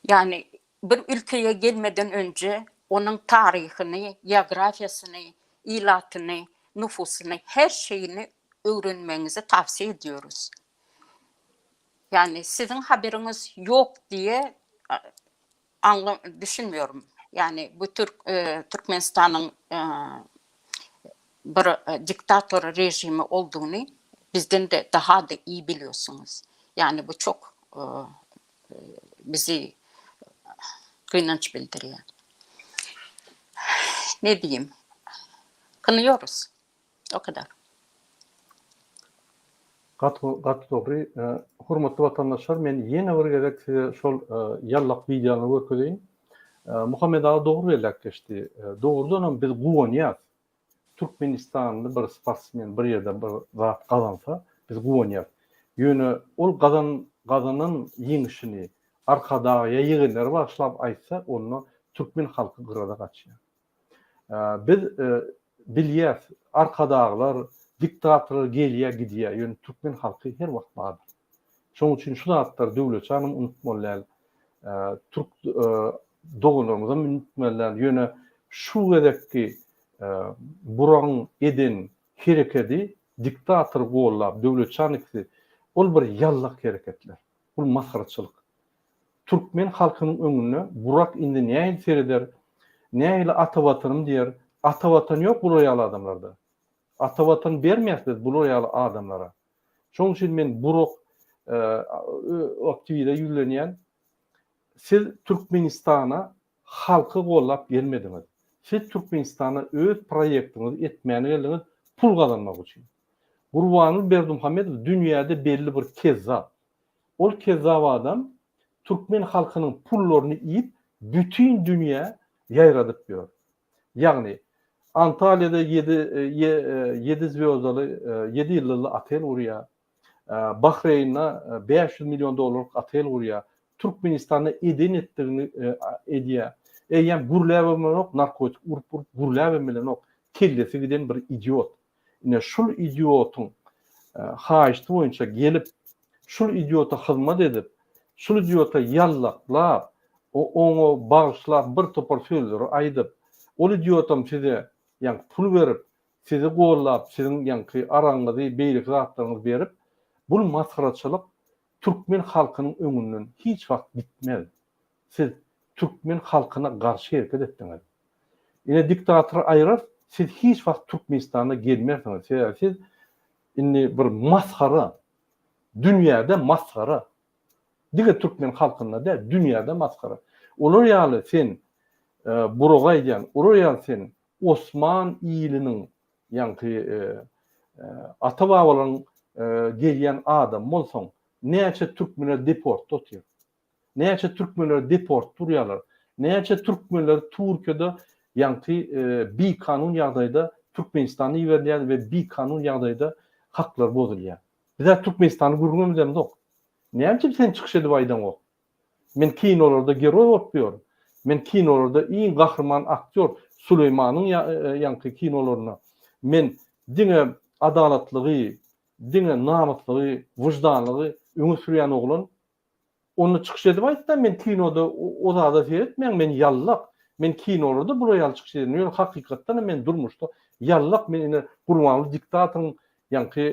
Speaker 4: Yani bir ülkeye gelmeden önce onun tarihini, geografyasını, ilatını, nüfusunu, her şeyini öğrenmenizi tavsiye ediyoruz. yani sizin haberiniz yok diye düşünmüyorum. Yani bu Türkmenistan'ın bir diktatör rejimi olduğunu bizden de daha da iyi biliyorsunuz. Yani bu çok bizi kınanç bildiriyor. Ne diyeyim? Kınıyoruz. O kadar.
Speaker 1: Gat doğru. Hurmatly vatandaşlar, men ýene bir gerek size şol ýallak videony görkezeýin. Muhammed Ağa doğru belek geçti. Doğrudan biz guwonýar. Türkmenistan'da bir sportsmen bir ýerde bir zat kazansa biz guwonýar. Ýöne ol gazanan ýeňişini arkadagy ýygynar başlap aýtsa onu Türkmen halky gyrada gaçýar. Biz bilýär arkadagylar diktator gelýär gidýär. Ýöne Türkmen halky her wagt bar. Şoň üçin şu zatlar döwlet çanyny unutmalylar. Türk dogunlarymyza unutmalylar. Ýöne şu gedekki buran eden hereketi diktator gollap döwletçanykdy. Ol bir ýallak hereketler. Bul masgaraçylyk. Türkmen halkynyň öňüne burak indi näme sereder? Näme atawatanyň diýer? Atawatan ýok bu roýal adamlarda. Atawatan bermeýär bu roýal adamlara. Şoň üçin men burak aktivite ýüzlenýän siz Türkmenistana halky gollap gelmediňiz. Siz Türkmenistana öz proýektiňizi etmäni geldiňiz pul gazanmak üçin. Gurbany Berdimuhammedow dünýäde belli bir kezzap. Ol kezzap adam Türkmen halkynyň pullaryny ýyp bütün dünýä ýaýradyp ber. Ýagny Antalya'da 7 zvezdaly 7 ýylly otel urýar. Bahreyn'e 500 milyon dolarlık otel urýar. Türkmenistan'a eden ettiğini edýär. Yani gurläbemelenok narkotik urup gurläbemelenok kellesi giden bir idiot. Ine şul idiotyň haýyşy boýunça gelip şul idiota hyzmat edip şul idiota ýallaklap onu bağışlap bir topar sözleri aýdyp ol idiotam size yani pul berip sizi gollap sizin yani araňyzy beýlik zatlaryňyzy berip bu masgaraçylyk Türkmen halkynyň öňünden hiç wagt bitmez. Siz Türkmen halkyna garşy hereket etdiňiz. Ine diktator aýrar, siz hiç wagt Türkmenistana gelmeýärsiňiz. Siz inni bir masgara, dünýäde masgara. Dige Türkmen halkyna da dünýäde masgara. Olar ýaly sen buroga ýan, olar ýaly sen Osman ýyliniň ýa-ni ata-babalaryň gelýän adam bolsaň, näçe türkmenler deport tutýar? Näçe türkmenler deport durýarlar? Näçe türkmenler Türkiýede ýa-ni bir kanun ýagdaýda Türkmenistana ýeberýär we bir kanun ýagdaýda haklar bozulýar. Bizler Türkmenistany gurgunmamyz ok. Näçe sen çykyş edip aýdan ok? Men kinolarda geroy bolup ýördüm. Men kinolarda iň gahrman aktyor Süleymanyň ýa-ni kinolaryna men diňe adalatlygy, diňe namuslygy, wyjdanlygy öňe sürýän oglan onu çykyş edip aýtdy. Men kinoda o zada seyretmeýän, men ýallak. Men kinolarda bu roýal çykyş edip, ýöne hakykatdan men durmuşda ýallak men gurmanly diktatyň ýa-ni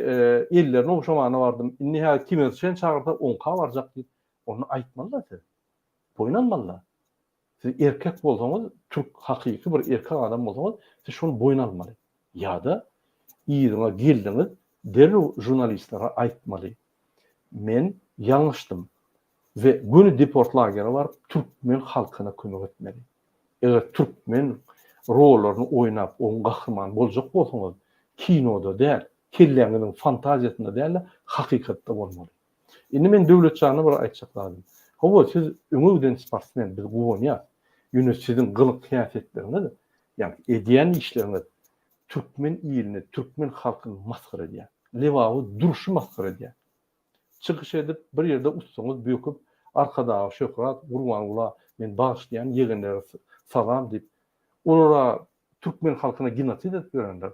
Speaker 1: ellerine oşamana bardym. Inni ha kimerçen çağırda 10K barjak diýip onu aýtmalylar siz. Boýnalmalylar. Siz erkek bolsaňyz, Türk hakyky bir erkek adam bolsaňyz, siz şonu boýnalmaly. Ýa-da ýerine geldiňiz, derli jurnalistlere aýtmaly. Men ýalňyşdym we günü deport lagery bar, Türkmen halkyna kömek etmeli. Eger Türkmen rollaryny oýnap, on gahrman boljak bolsaňyz, kinoda däl, kelleňiň fantaziýasynda däl, hakykatda bolmaly. Indi men döwletçanyna bir aýtjak lazım. Hawa siz öňüden sportsmen biz guwonýar. Ýöne sizin gylyk hiýasetleriniz, ýani edýän işleriniz Türkmen ýylini, Türkmen halkyny masgara edýär. Lewawy duruşy masgara edýär. Çykyş edip bir ýerde utsaňyz böküp arkadagy şöhrat gurbanula men bağışlayan ýegenlere salam diýip olara Türkmen halkyna genosid edip berenler.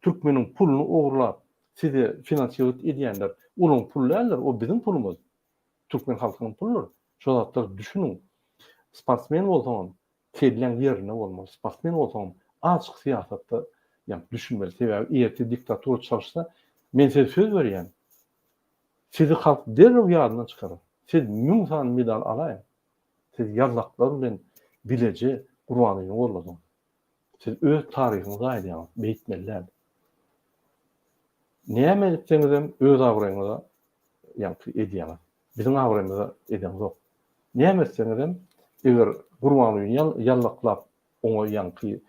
Speaker 1: Türkmeniň pulunu ogurlap size finansiýet edýänler. Onuň pullarlar, o bizim pulumuz. Türkmen halkynyň pulları. Şol zatlar düşünün. Sportsmen bolsaň, kelleň ýerine bolmaly. Sportsmen bolsaň, açyk siýasatda ýa düşünmeli. Sebäbi erti diktator çalışsa, men size söz berýän. Sizi halk derrew ýadyndan çykarar. Siz 1000 san medal alaýyn. Siz ýazlaklar bilen bileje Gurbanuny golladyň. Siz öz taryhyňyzy aýdýaňyz, beýtmeler. Näme etseňizem öz agryňyza ýanky edýäňiz. Biziň agrymyza edýän zok. Näme etseňizem eger Gurbanuny ýallaklap oňa ýanky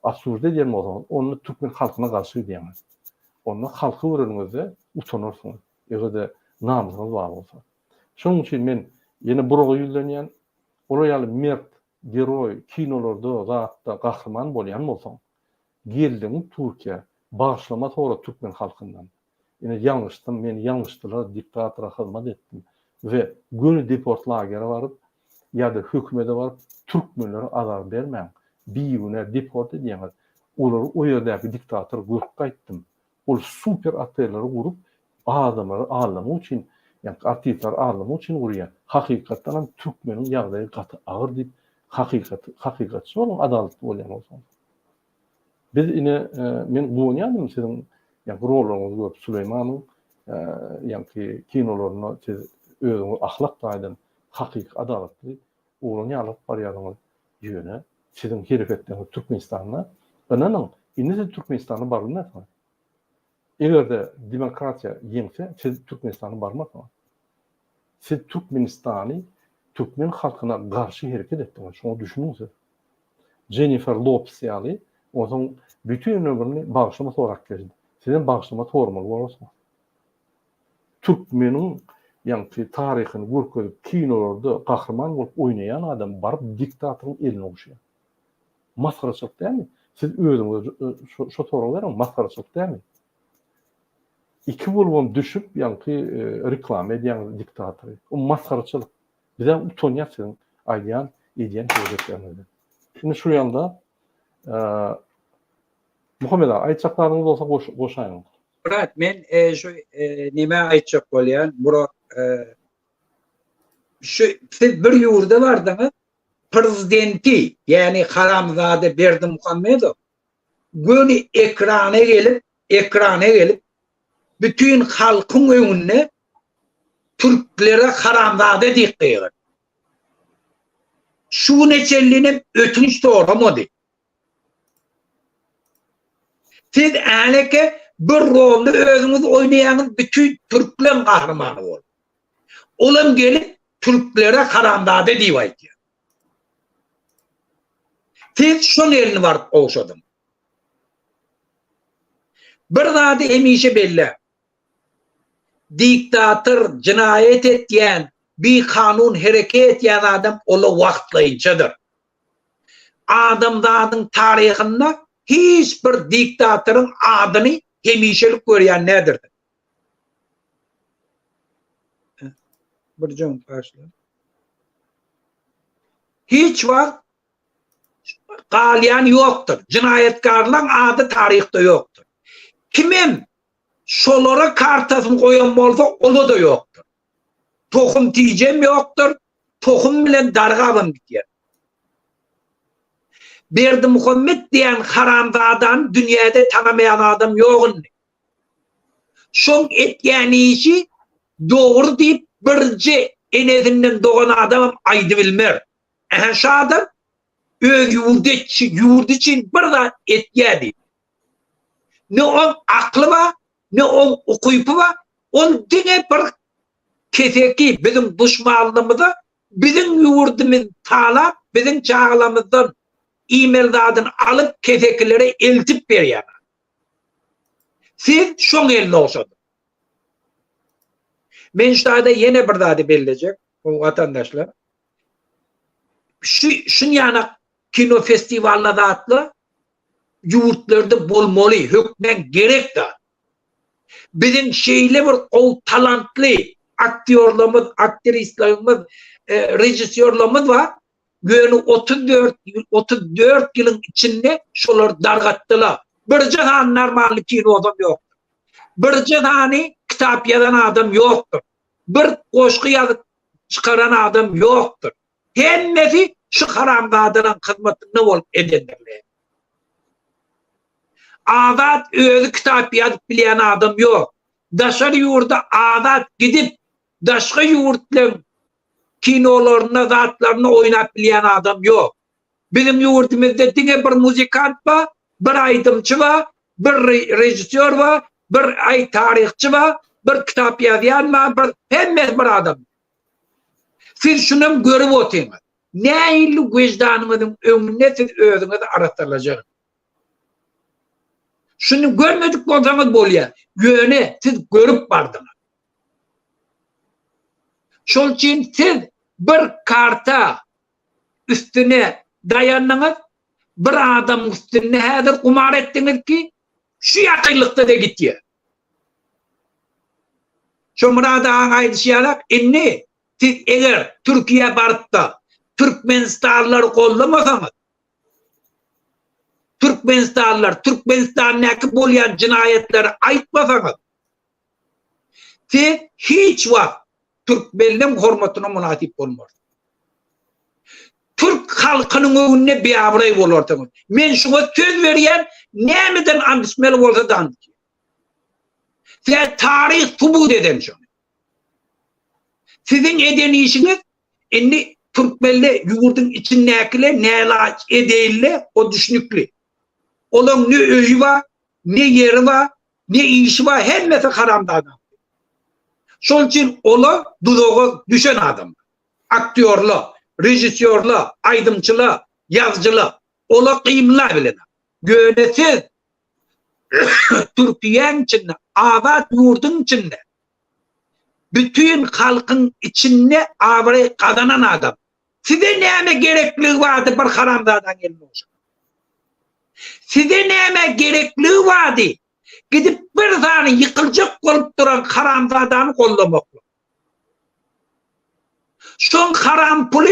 Speaker 1: asurde diýen bolsaňyz, onu türkmen halkyna garşy edýäňiz. Onu halky görüňizde utanarsyňyz. Eger namysyňyz bar bolsa. Şonuň üçin men ýene burga ýüzlenýän Royal Mert Geroy kinolarda zatda gahrman bolýan bolsaň, geldiň Türkiýe başlama sonra türkmen halkyndan. Ýene ýalňyşdym, men ýalňyşdylar, diktatora hyzmat etdim we göni deport lagery baryp ýa-da hökümete baryp türkmenlere azar bermäň. Biýüne deport edýäňiz. Olary o ýerdäki diktator görüp gaýtdym. Ol super atelleri gurup adamları ağırlamak için, yani artistler ağırlamak için buraya hakikaten hem Türkmenin ýagdaýy gaty ağır diýip hakikatçı olan adaletli bolýan bolsun. Biz ine men goňýandym siziň ýa rollaryňyzy görüp Süleýmanyň ýa-ki kinolaryna siz özüňiz ahlak taýdan hakik adaletli onuň ýalyp barýaryňyz ýöne siziň hereketleriniz Türkmenistanyna ananyň indi Türkmenistanyna barmyňyz? Eger de demokratiya ýeňse, siz Türkmenistanyna barmakmy? Siz Türkmenistany Türkmen halkyna garşy hereket etdiňiz. Şonu düşünüňiz. Jennifer Lopez ýaly onuň bütün ömrüni bagşlama sorak geçdi. Sizin bagşlama tormaly bolsaňyz. Türkmeniň ýanky taryhyny görkezip kinolarda gahrman bolup oýnaýan adam barıp diktatoryň eline oşýar. Maskaraçylyk dälmi? Siz özüňiz şo soralarym maskaraçylyk dälmi? İki bolubam düşüp ýanky reklam edýän diktatory. O maskaraçylyk. Bize utanýarsyn aýdýan edýän höwürletlerinde. Şimdi şu ýanda Muhammed aýtjaklaryňyz bolsa goşaýyn.
Speaker 2: Murat, men şu nime aýtjak bolýan, Burak şu siz bir ýurda bardyňyz, prezidenti, ýani Haramzade Berdimuhammedow göni ekrana gelip bütün halkın öňünde Türklere Haramzade diýip goýar. Şu neçelliğine ötünç doğramady. Siz äleke bir rolda özüňiz oýnaýanyň bütün türkler gahrmany bol. Olam gelip Türklere Haramzade diýip aýtýar. Siz şonu elini baryp oşadym. Bir zady emişe belli. Diktator cinayet etýän, bir kanun hereket etýän adam ola wagtlaýynçadyr. Adamzadyň taryhynda hiç bir diktatoryň adyny hemişelik görýän nädir? Bir jon başla. Hiç wagt galýan ýokdur. Cinayetkarlaryň ady taryhda ýokdur. Kimem şolara kartasyny koyan bolsa ola da ýokdur. Tohum tijem ýokdur. Tohum bilen dargabam gitýär. Berdimuhammed diýen haramzadan dünýäde tanamayan adam ýok. Şoň etýän işi dogry diýip birji enedinden dogan adam aýdy bilmer. Şada öz ýurdy için bir da etýädi. Ne on aklı var, ne on okuyupu var, on dine bir keseki bizim düşmanlığımızda, bizim yurdumuz talap, bizim çağlamızdan e-mail'dan alıp kesekilere eltip veriyor. Siz şoň eline oşadın. Men şurada yine bir zady belirleyecek, o vatandaşlar. Şun yana kino festivallarda atlı, yurtlarda bolmaly, hökmen gerek da. Bizim şeýle bir talantly aktyorlarymyz, aktrislerimiz, rejissörlerimiz var. Göni 34 ýylyň içinde şolar dargatdylar. Bir jahan normal kino adam ýok. Bir jahany kitap ýazan adam ýokdur. Bir goşky ýazyp çykaran adam ýokdur. Hemmesi şu haramzadaryň hyzmatyny bolup edenler. Azat özü kitap ýazyp bilýän adam ýok. daşar yurda azat gidip daşka yurtların kinolarına, zatlarına oynap bilen adam yok. Bizim yurtimizde dine bir muzikant var, bir aydımcı var, bir rejisör var, bir tarihçi var, bir kitap yazan var, hemmet bir adam. Siz şunu görüp oturunuz. Ne illi vicdanınızın önüne siz özünüzü araştıracaksınız. Şunu görmedik olsanız boluyor. Yöne siz görüp vardınız. Şol için siz bir karta üstüne dayanınız, bir adam üstüne hazır kumar ettiniz ki şu yakınlıkta da gidiyor. Şomrada ağaydışayarak inni siz eğer Türkiye barıp da Türkmenistanlıları kollamasanız, Türkmenistan'daki bolayan cinayetleri aytmasanız, siz hiç vakt Türkmenlerin hormatına münasip olmaz. Türk halkının önüne bir avray olurdunuz. Men şuna söz veriyen nemeden andismeli olsa da andismeli. Size tarih subut eden şunu. Sizin eden işiniz inni Türkmenli yurdun içindekile ne ilaç edeyle o düşünükli. Onun ne öyü var, ne yeri var, ne işi var, hemmesi haramda adam. Şol için ola dudoğa düşen adam. Aktörlü, rejisörlü, aydımcılı, yazıcılı. Ola kıyımlar bile. Gönesiz Türkiye'nin içinde, avat yurdun içinde, bütün halkın içinde avrayı kazanan adam. Size neyme gerekliği vardı bir haramdadan gelmiş. Size neyme gerekliği vardı? Gidip bir tane yıkılacak olup duran haramzadanı kollamakla. Son haram pulu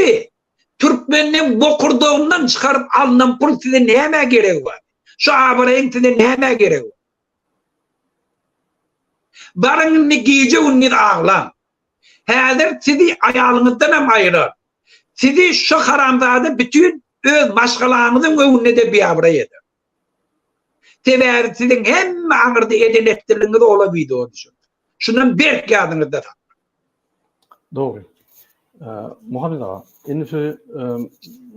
Speaker 2: Türkmen'in bokurduğundan çıkarıp alınan pul size neyme gereği var? Şu avrayın size neyme gereği var? Barın ne giyece unni ağlam. Hazır sizi ayalınızdan hem ayırır. Sizi şu haramzada bütün öz başkalarınızın önüne de bir avray eder. Sever sizin hem ağırda eden ettirliğiniz olabilir o düşün. Şundan bir kağıdınızda tak.
Speaker 1: Doğru. Muhammed ağa, şimdi şu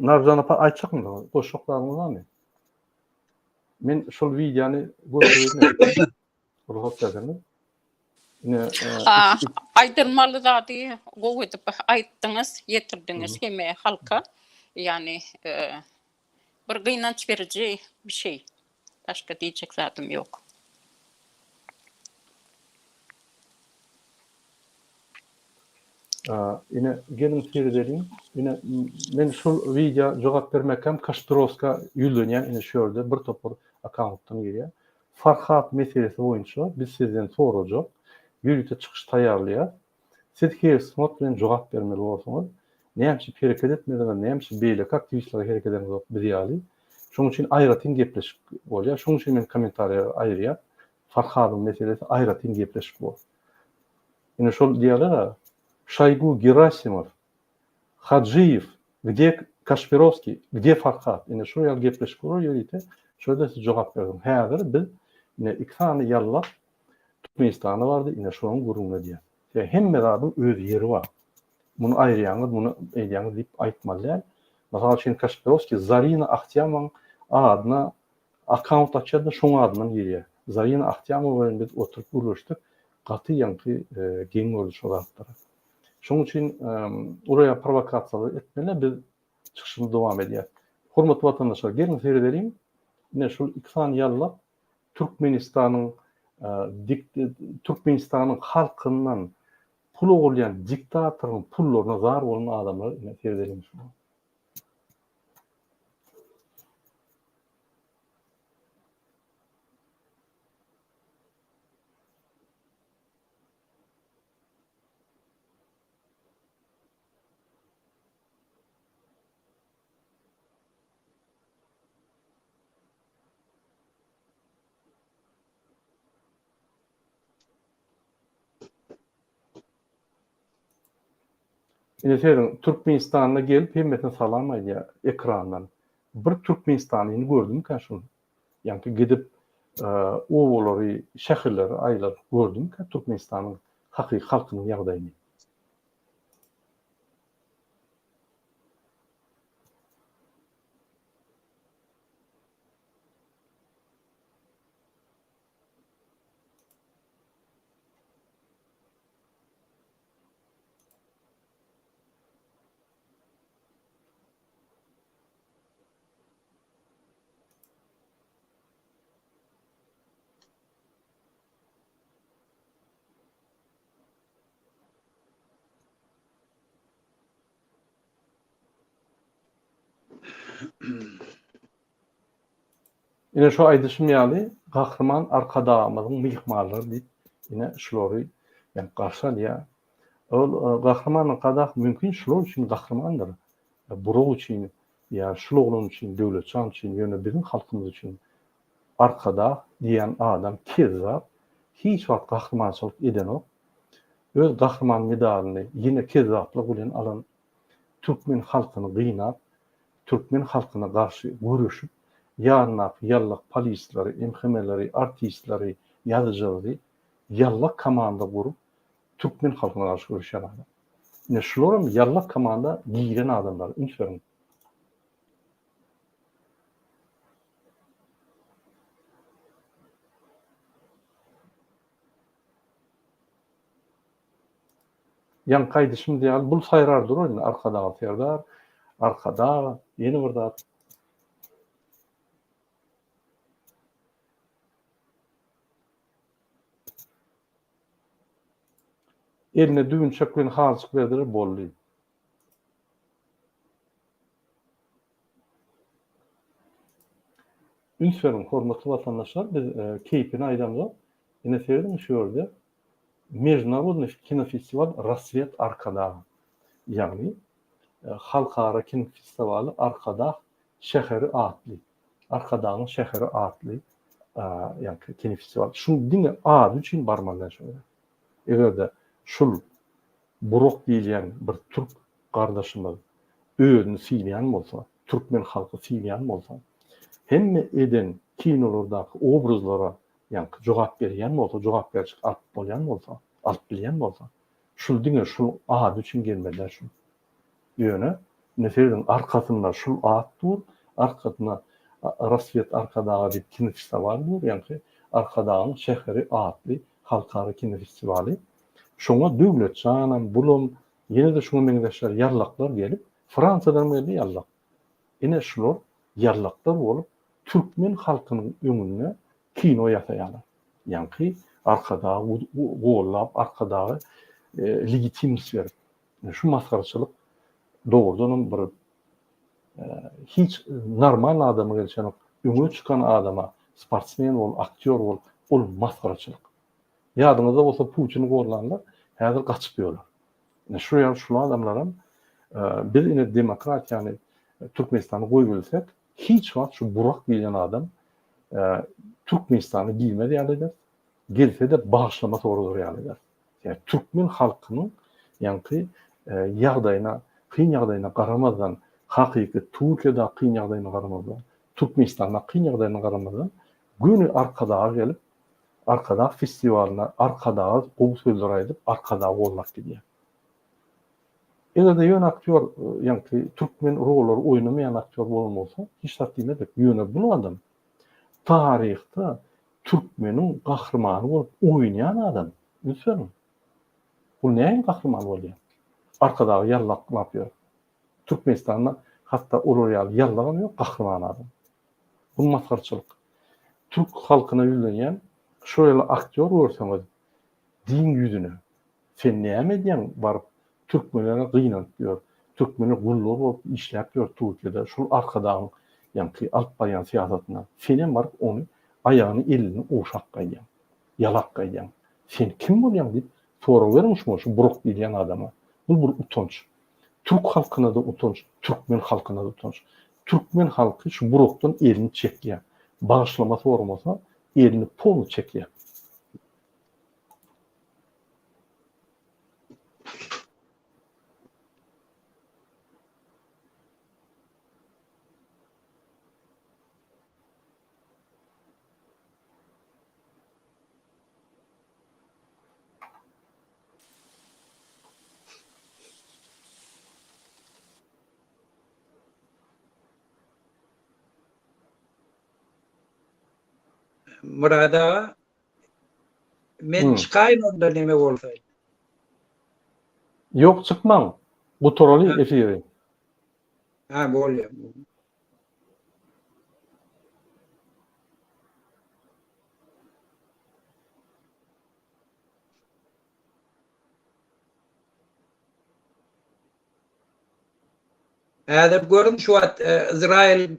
Speaker 1: Narcan apa aytacak mı? Boşluklarınız var mı? Men şol videonu görüyorum. Ruhat ediniz. Yine
Speaker 4: Aydırmalı zadi go edip ayttınız, yetirdiniz heme halka. Yani bir gıynanç verici bir şey. Başka diyecek zaten yok.
Speaker 1: yine gelin seyredelim. Yine men şol video cevap vermekam Kaşpirovska yüldönyen yine şöyle bir topur account'tan geliyor. Farhat meselesi boyunca biz sizden soracak. Yürüte çıkış tayarlıyor. Siz keresmot bilen cevap vermeli olsanız, näme hareket etmeden, näme beýle aktivistler hareket eden bilýärli. Şoň üçin aýratyn gepleşik bolýar. Şoň üçin men kommentarya aýrýar. Farhatyň meselesi aýratyn gepleşik bol. Ine şol diýerler, Şaygu, Gerasimov, Hadjiyev, где Kaşpirovski, где Farhat? Ine şo ýaly gepleşik bolýar ýörite. Şöyle siz cevap berdim. Häzir biz ine iki tane ýalla Türkmenistan'da vardı, yine şu an gururuna diye. Yani hem meradın öz yeri var. Bunu ayırayanız, bunu eyleyanız deyip aytmalılar. Mesela şimdi Kaşpirovski, Zarina Akhtyamov adına account açadı, şunun adından geliyor. Zarina Akhtyamov biz oturup uğraştık. Katı yankı gen oldu şu adlara. Şunun için oraya provokasiyalar etmeler biz çıkışımız devam ediyor. Hormatly vatandaşlar, gelin seyredelim. Yine şu iki tane yalla Türkmenistan'ın halkından pul ogurlayan diktatörün pullarına zarar olan adamları seyredelim şunu. Yine Türkmenistan'a gelip hemmetine salamaydı ya ekrandan. Bir Türkmenistan'ı gördüm kan şunu. Yani gidip oğulary, şäherleri aýlap gördüm ki Türkmenistanyň hakyky halkynyň ýagdaýyny. Ine şu aýdyşym ýaly gahrman arkadamyzyň myhmarlary diýip ine şolary ýani garşy alýar. Ol gahrmanyň gadak mümkin şular üçin gahrmandyr. Burag üçin ýa şulaglaryň üçin, döwletçiň üçin, ýöne biziň halkymyz üçin arkada diýen adam kezzap hiç wagt gahrmançylyk eden ok. Öz gahrman medalyny ýene kezzaplyk bilen alan türkmen halkyny gynap, türkmen halkyna garşy görüşüp ýarnak, ýallak polislary, MHM-leri, artistleri, ýazyjylary ýallak komanda gurup türkmen halkyna garşy görüşýär adam. Ine şularym ýallak komanda giýen adamlar, ünsürin. Yan kaýdyşym diýal, bul saýrardyr ol, arkada atýardar, arkada, ýene bir zat. Eline düğün çöklen halçyk berdiler, bolly. Ünsürin, hormatly vatandaşlar, biz keypini aýdamyz. Ine seýdim şu ýerde. Международный кинофестиваль «Рассвет Аркада». Yani halkara kino festivali Arkada şäheri atly. Arkadaň şäheri atly. Yani kino festivali. Şu dine ad üçin barmandan şöyle. Egerde şul Burok diýilýän bir türk gardaşymyz özüni siýleýän bolsa, türkmen halky siýleýän bolsa, hemme eden kinolardaky obrazlara yani jogap berýän bolsa, jogap berýän alyp bolýan bolsa, alyp bilýän bolsa, şul diňe şul ad üçin gelmediler şu. Ýöne neferden arkasynda şul ad dur, arkasyna Rassvet Arkadaga diýip kino festivali dur, ýani Arkadagyň şäheri adly halkara kino festivali. Şoňa döwletçanam, bulun, ýene de şoňa meňzeşler ýarlaklar gelip, Fransadan geldi ýarlak. Ine şular ýarlaklar bolup, türkmen halkynyň öňünde kino ýasaýarlar. Ýani arkada gollap, arkada legitimlik berip. Şu maskaraçylyk doğrudan bir hiç normal adamy gelýän öňe çykan adama, sportsmen bol, aktyor bol, ol maskaraçylyk. Ýadyňyzda bolsa Putin gorlanlar, häzir gaçyp ýörler. Şu ýa şu adamlaram biz ine demokratiýany Türkmenistany goýup bilsek, hiç wagt şu Burak diýen adam Türkmenistany giýmedi ýalylar. Gelse de bağışlama sorular ýalylar. Yani türkmen halkynyň ýani ýagdaýyna, kyn ýagdaýyna garamazdan, hakyky Türkiýede kyn ýagdaýyna garamazdan, Türkmenistanda kyn ýagdaýyna garamazdan güni arkada gelip arkada festivalyna, arkada gowy sözler aýdyp, arkada gollap gidýär. Egerde ýöne aktyor, ýani türkmen rollary oýnamaýan aktyor bolmasa, hiç zat diýmedik. Ýöne bu adam taryhda türkmeniň gahrmany bolup oýnaýan adam. Ünsürin. Bu näme gahrman bolýar? Arkada ýallak yapýar. Türkmenistanda hatda olar ýallagan ýok, gahrman adam. Bu maskarçylyk. Türk halkyna ýüzlenýän şöyle aktyor görseňiz, din ýüzüne sen näme diýen baryp türkmenlere gynap ýör. Türkmeni gullap bolup işläp ýör Türkiýede. Şol arkadaň ýani alyp barýan siýasatyna senem baryp onu ayağını elini oşak gaýýan, ýalak gaýýan. Sen kim bolýan diýip soraw bermişmi şu Buruk diýen adama. Bu bir utanç. Türk halkyna da utanç, türkmen halkyna da utanç. Türkmen halky şu Burukdan elini çekýär. Bağışlama sormasa elini polu çekýär.
Speaker 2: Murad ağa, men çıkayın onda neme bolsaydı.
Speaker 1: Yok çıkmam. Bu torali efiri.
Speaker 2: Ha bolýar. Häzir görün şu wagt Izrail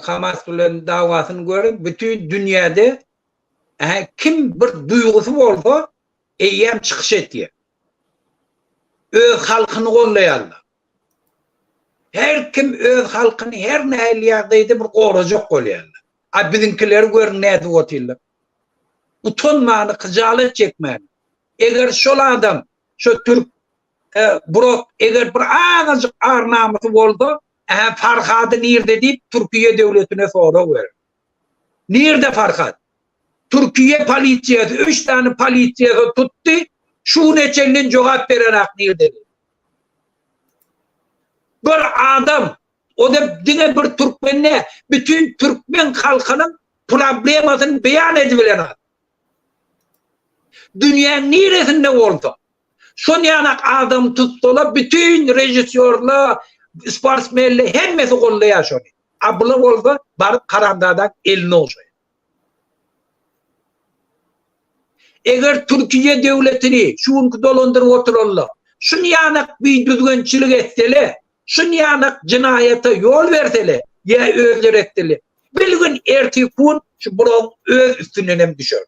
Speaker 2: Hamas bilen dawasyny görün, bütün dünyada kim bir duýgusy bolsa eýem çykyş etdi. Öz halkyny gollaýarlar. Her kim öz halkyny her nähili ýagdaýda bir gorajak bolýarlar. A bizinkiler görün näde otýarlar. Utanmany, hyjalat çekmän. Eger şol adam, şu Türk Brok eger bir azıcık arnamasy bolsa, Farhady nirde diýip Türkiýe döwletine sorak ber. Nirde Farhad? Türkiýe polisiýasy 3 tane polisiýasy tutdy, şu neçelin jogap bererak nirde. Bir adam, o da dine bir Türkmenle, bütün Türkmen halkynyň problemasyny beýan edibilen. Dünýäniň niresinde bolsa, şon ýanak adam tutsalar, bütün rejissörler, sportsmenler hemmesi gollaýar şonu. Abla bolsa, baryp karandadan elini olşaýar. Eger Türkiýe döwletini şuňky dolandyryp oturarlar, şunu ýanak bir düzgünçilik etseler, şunu ýanak jinayata ýol berseler, ýa özleri etseler, bilgin erki kun şu buron öz üstünden hem düşer.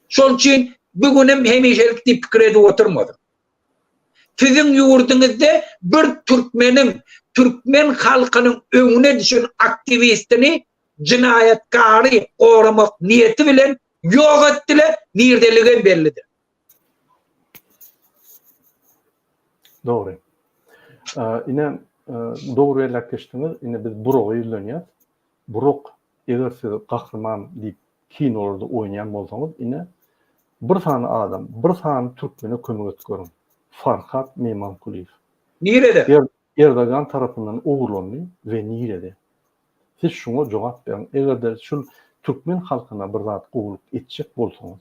Speaker 2: Şol üçin bugünem hemişelik diýip pikir edip oturmadım. Sizin ýurduňyzda bir Türkmen halkynyň öňüne düşen aktivistini jinayatkary goramak niýeti bilen ýok etdiler, nirdeligi bellidir.
Speaker 1: Doğru. Yine doğru yerleştiğiniz, yine biz Burok'u izleniyoruz. Burok, eğer siz kahraman deyip kinolarda oynayan olsanız, yine bir tane adam, bir tane Türkmen'e kömek etkiyorum. Farhat Meymankuliyev.
Speaker 2: Nirede?
Speaker 1: Erdogan tarafından uğurlanıyor ve nirede? Siz şuna cevap verin. Eğer de şu Türkmen halkına bir zat uğurluk edecek bolsanız,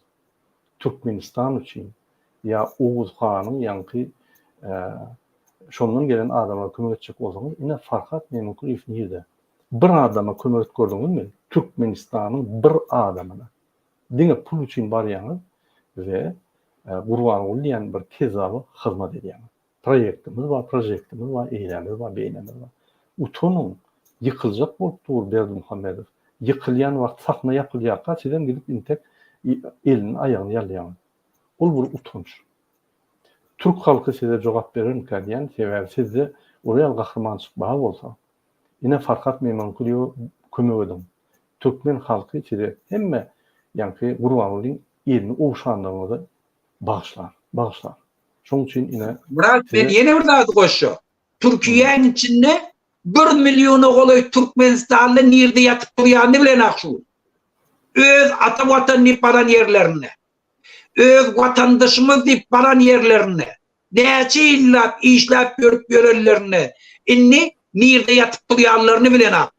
Speaker 1: Türkmenistan için ya Oğuz Kağan'ın yankı şondan gelen adama kömek edecek olsanız, yine Farhat Meymankuliyev nirede? Bir adama kömek gördünüz mü? Türkmenistan'ın bir adamına. Dine pul için baryanız ve Gurban Ulliyan bir tezabı hizmet ediyor. Projektimiz var, eylemiz var, beynemiz var. Utonun yıkılacak bolupdur Berdi Muhammedov. Yıkılyan wagt sakna yapılýakka sizden gidip intek elini ayağını yallayan. Ol bir utonç. Türk halkı size jogap berin diýen sebäbi sizde oraya gahryman çykmagy bolsa. Yine Farhat Meymankuliyew kömek edin. Türkmen halkı size hemme ýa-ni Gurban Ulliň elini owşandygyny bağışlar. Şoň üçin yine
Speaker 2: Murat, ben yine bir zat goşşu. Türkiýeň içinde 1 milyona golaý Türkmenistanly nirde ýatyp durýany bilen akşu. Öz ata watanyny baran ýerlerine, öz watandaşymyz diýip baran ýerlerine, näçe ýyllap işläp görüp ýörenlerine, inni nirde ýatyp durýanlaryny bilen ak.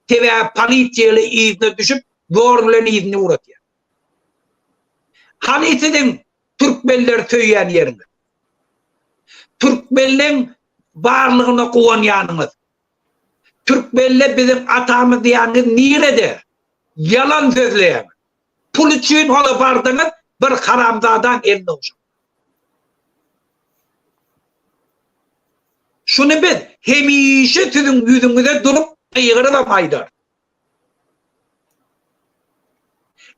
Speaker 2: Tebe polisiýaly izne düşüp, dor bilen izini uratýar. Hanisiň Türkmenler söýýän ýerine. Türkmenliň barlygyna gowanýanyňyz. Türkmenler bizim atamız diýeniz nirede? Yalan sözleýär. Pul üçin ola bardyňyz, bir haramzadan elini olşak. Şunu biz hemişe sizin yüzüňize durup ýygyramaýdyr.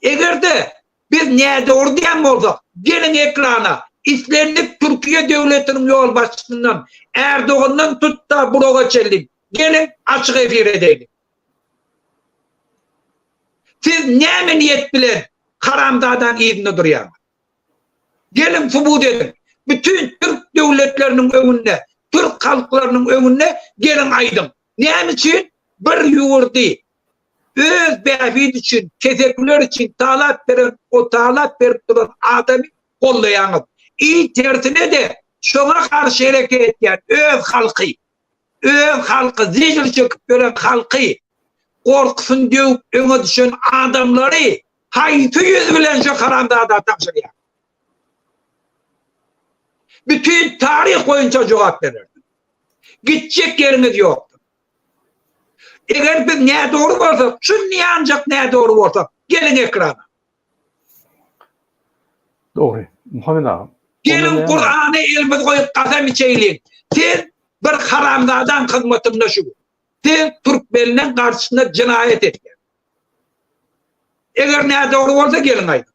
Speaker 2: Egerde biz näde diýen bolsak, gelin ekrana İslenip Türkiye devletinin yol başçısından Erdoğan'dan tut da Burok'a çeldin. Gelin açık efir edelim. Siz ne niyet bilen haramdadan izni duruyor. Gelin subut edin. Bütün Türk devletlerinin önünde, Türk halklarının önünde gelin aydın. Ne için? Bir yurdu öz behvid için, kesekler için o talat verip duran adamı kollayanız. İyi tersine de şuna karşı hareket eden öz halkı, zicil çöküp gören halkı, korkusun diýip öňe düşen adamlary haýty yüz bilen şu karandada tapşyrýar. Bütün tarih boyunca cevap verir. Gidecek yeriniz yok. Eğer biz ne doğru varsak, şu niye ancak ne doğru varsak, gelin ekrana.
Speaker 1: Doğru. Muhammed ağa.
Speaker 2: Gelin Kur'an'ı elimiz koyup kasem içeylin. Sen bir haramdadan hizmetimde şu. Sen Türkmenlerin karşısında cinayet etken. Eğer ne doğru varsa gelin aydın.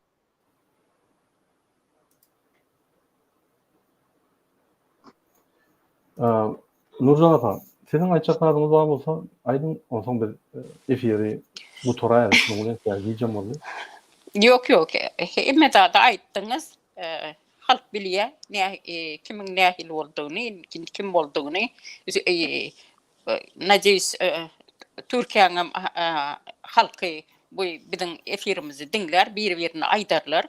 Speaker 1: Nurcan apa, senin aytjaklarыңыз var bolsa, aydın olsaň bir efiri bu toraya şunu diyeceğim oldu.
Speaker 4: Yok. Emme da aýtdyňyz. Halk bilýär, kimin nähil boldugyny, kim boldugyny. Najis Türkiýanyň halky bu biziň efirimizi diňler, bir-birini aýdarlar.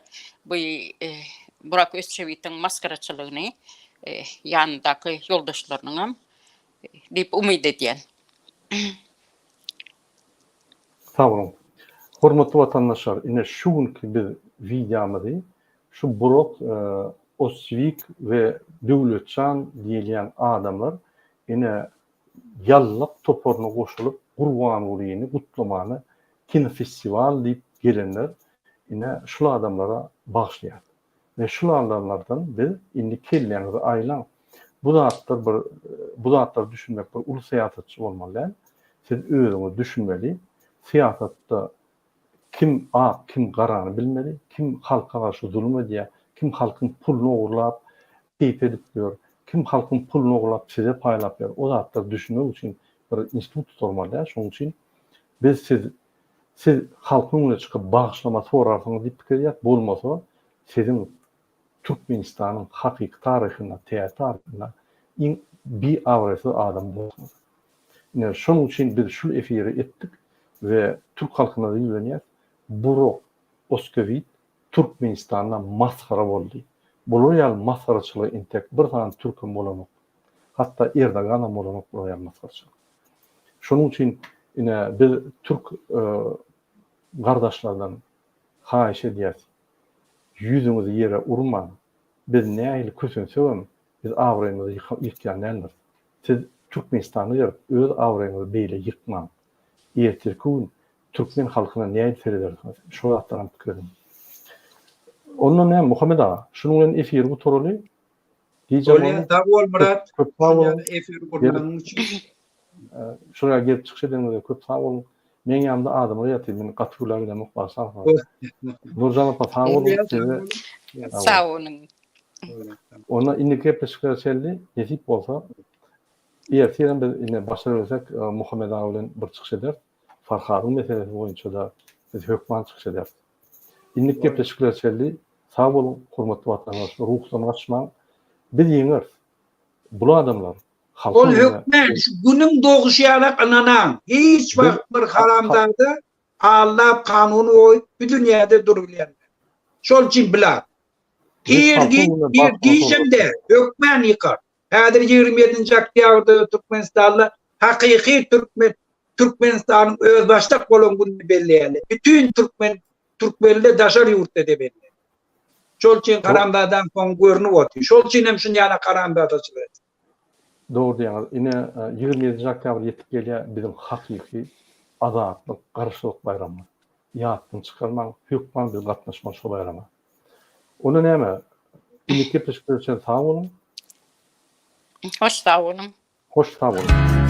Speaker 4: Bu Burak Özçivit'in maskaraçylygyny yanındaky ýoldaşlarynyň diýip umyd edýän.
Speaker 1: Sağ olun. Hormatly vatandaşlar, ine şu günkü bir videomyzy şu Burak Özçivit ve Döwletçan diýilýän adamlar ine yallap toporuna goşulyp Gurban Ulyny gutlamany kinofestival diýip gelenler ine şu adamlara bagşlaýar. Ve şu adamlardan bir indi kelleňizi aýlan. Bu zatlar düşünmek bir ulu siýasatçy bolmaly. Siz özüňiz düşünmeli. Siýasatda kim ak, kim garany bilmeli, kim halka garşy zulüm edýär, kim halkyň pulunu ogurlap, teýip edip ýör, kim halkyň pulunu ogurlap size paýlap ýör. O zatlar düşünmek üçin bir institut tuturmaly. Şoň üçin biz siz halkyň öňüne çykyp bagşlama sorarsňyz diýip pikir ýat bolmasa, siziň Türkmenistanyň hakyky taryhyna, teatrina bir awrasy adam bolsunuz. Ine şoň üçin biz şu efiri etdik ve Türk halkyna ýöneýär. Burak Özçivit Türkmenistanda maskara boldy. Bu ýal maskaraçylyk intek bir tane Türkmen bolanok. Hatta Erdogan bolanok bu ýal maskaraçylyk. Şoň üçin ine bir Türk gardaşlardan haýyş edýäs. Yüzüňizi ýere urman. Biz nähili kösünsegem, biz awraýymyzy ýykýanlar. Siz Türkmenistanyň ýer öz awraýyňyzy beýle ýykman. Ýetirkün Türkmen halkyna näme feredersiniz? Şu zatdan pikirdim. Ondan näme Muhammed ağa, şunuň bilen efir bu toraly.
Speaker 2: Öyle tabi ol Murat.
Speaker 1: Köp sağ olun.
Speaker 2: Efir kurmanın için.
Speaker 1: Şuraya gelip çıkışydığınızda köp sağ olun. Men ýanymda adamlar ýatyr, men gatyrlar bilen mukbarsan. Nurjan apa sağ olun.
Speaker 4: Sağ olun.
Speaker 1: Ona indiki peşkeler çeldi, nesip bolsa ýertiren biz ine başarırsak Muhammed ağa bilen bir çykyş eder. Farhadyň meselesi boýunça da biz hökman çykyş eder. Indiki peşkeler çeldi. Sağ olun, hormatly vatandaşlar, ruhsany açmaň. Biz ýeňer. Bu adamlar
Speaker 2: Ol hükmen şu günüm doğuşarak ananan hiç vakt bir haramdardı Allah kanunu oy bir dünyada durulyan. Şol için bilad. Girgişim de hükmen yıkar. Hadir 27. Oktyabrda Türkmenistan'la hakiki Türkmenistan'ın özbaşlık olan gününü belleýärler. Bütün Türkmenli daşar yurtta de belli. Şol için haramdardan son görünüp otur. Şol için hem şunyana haramdarda çıkıyor.
Speaker 1: Doğru diýäňiz. Ine 27. oktyabr ýetip gelýär bizim hakiki azatlyk, garşylyk bayramy. Ýatdan çykarmaň, hükman bir gatnaşma şu bayrama. Onu näme? Indiki peşkeler sağ olun.
Speaker 4: Hoş sağ olun.
Speaker 1: Hoş sağ olun.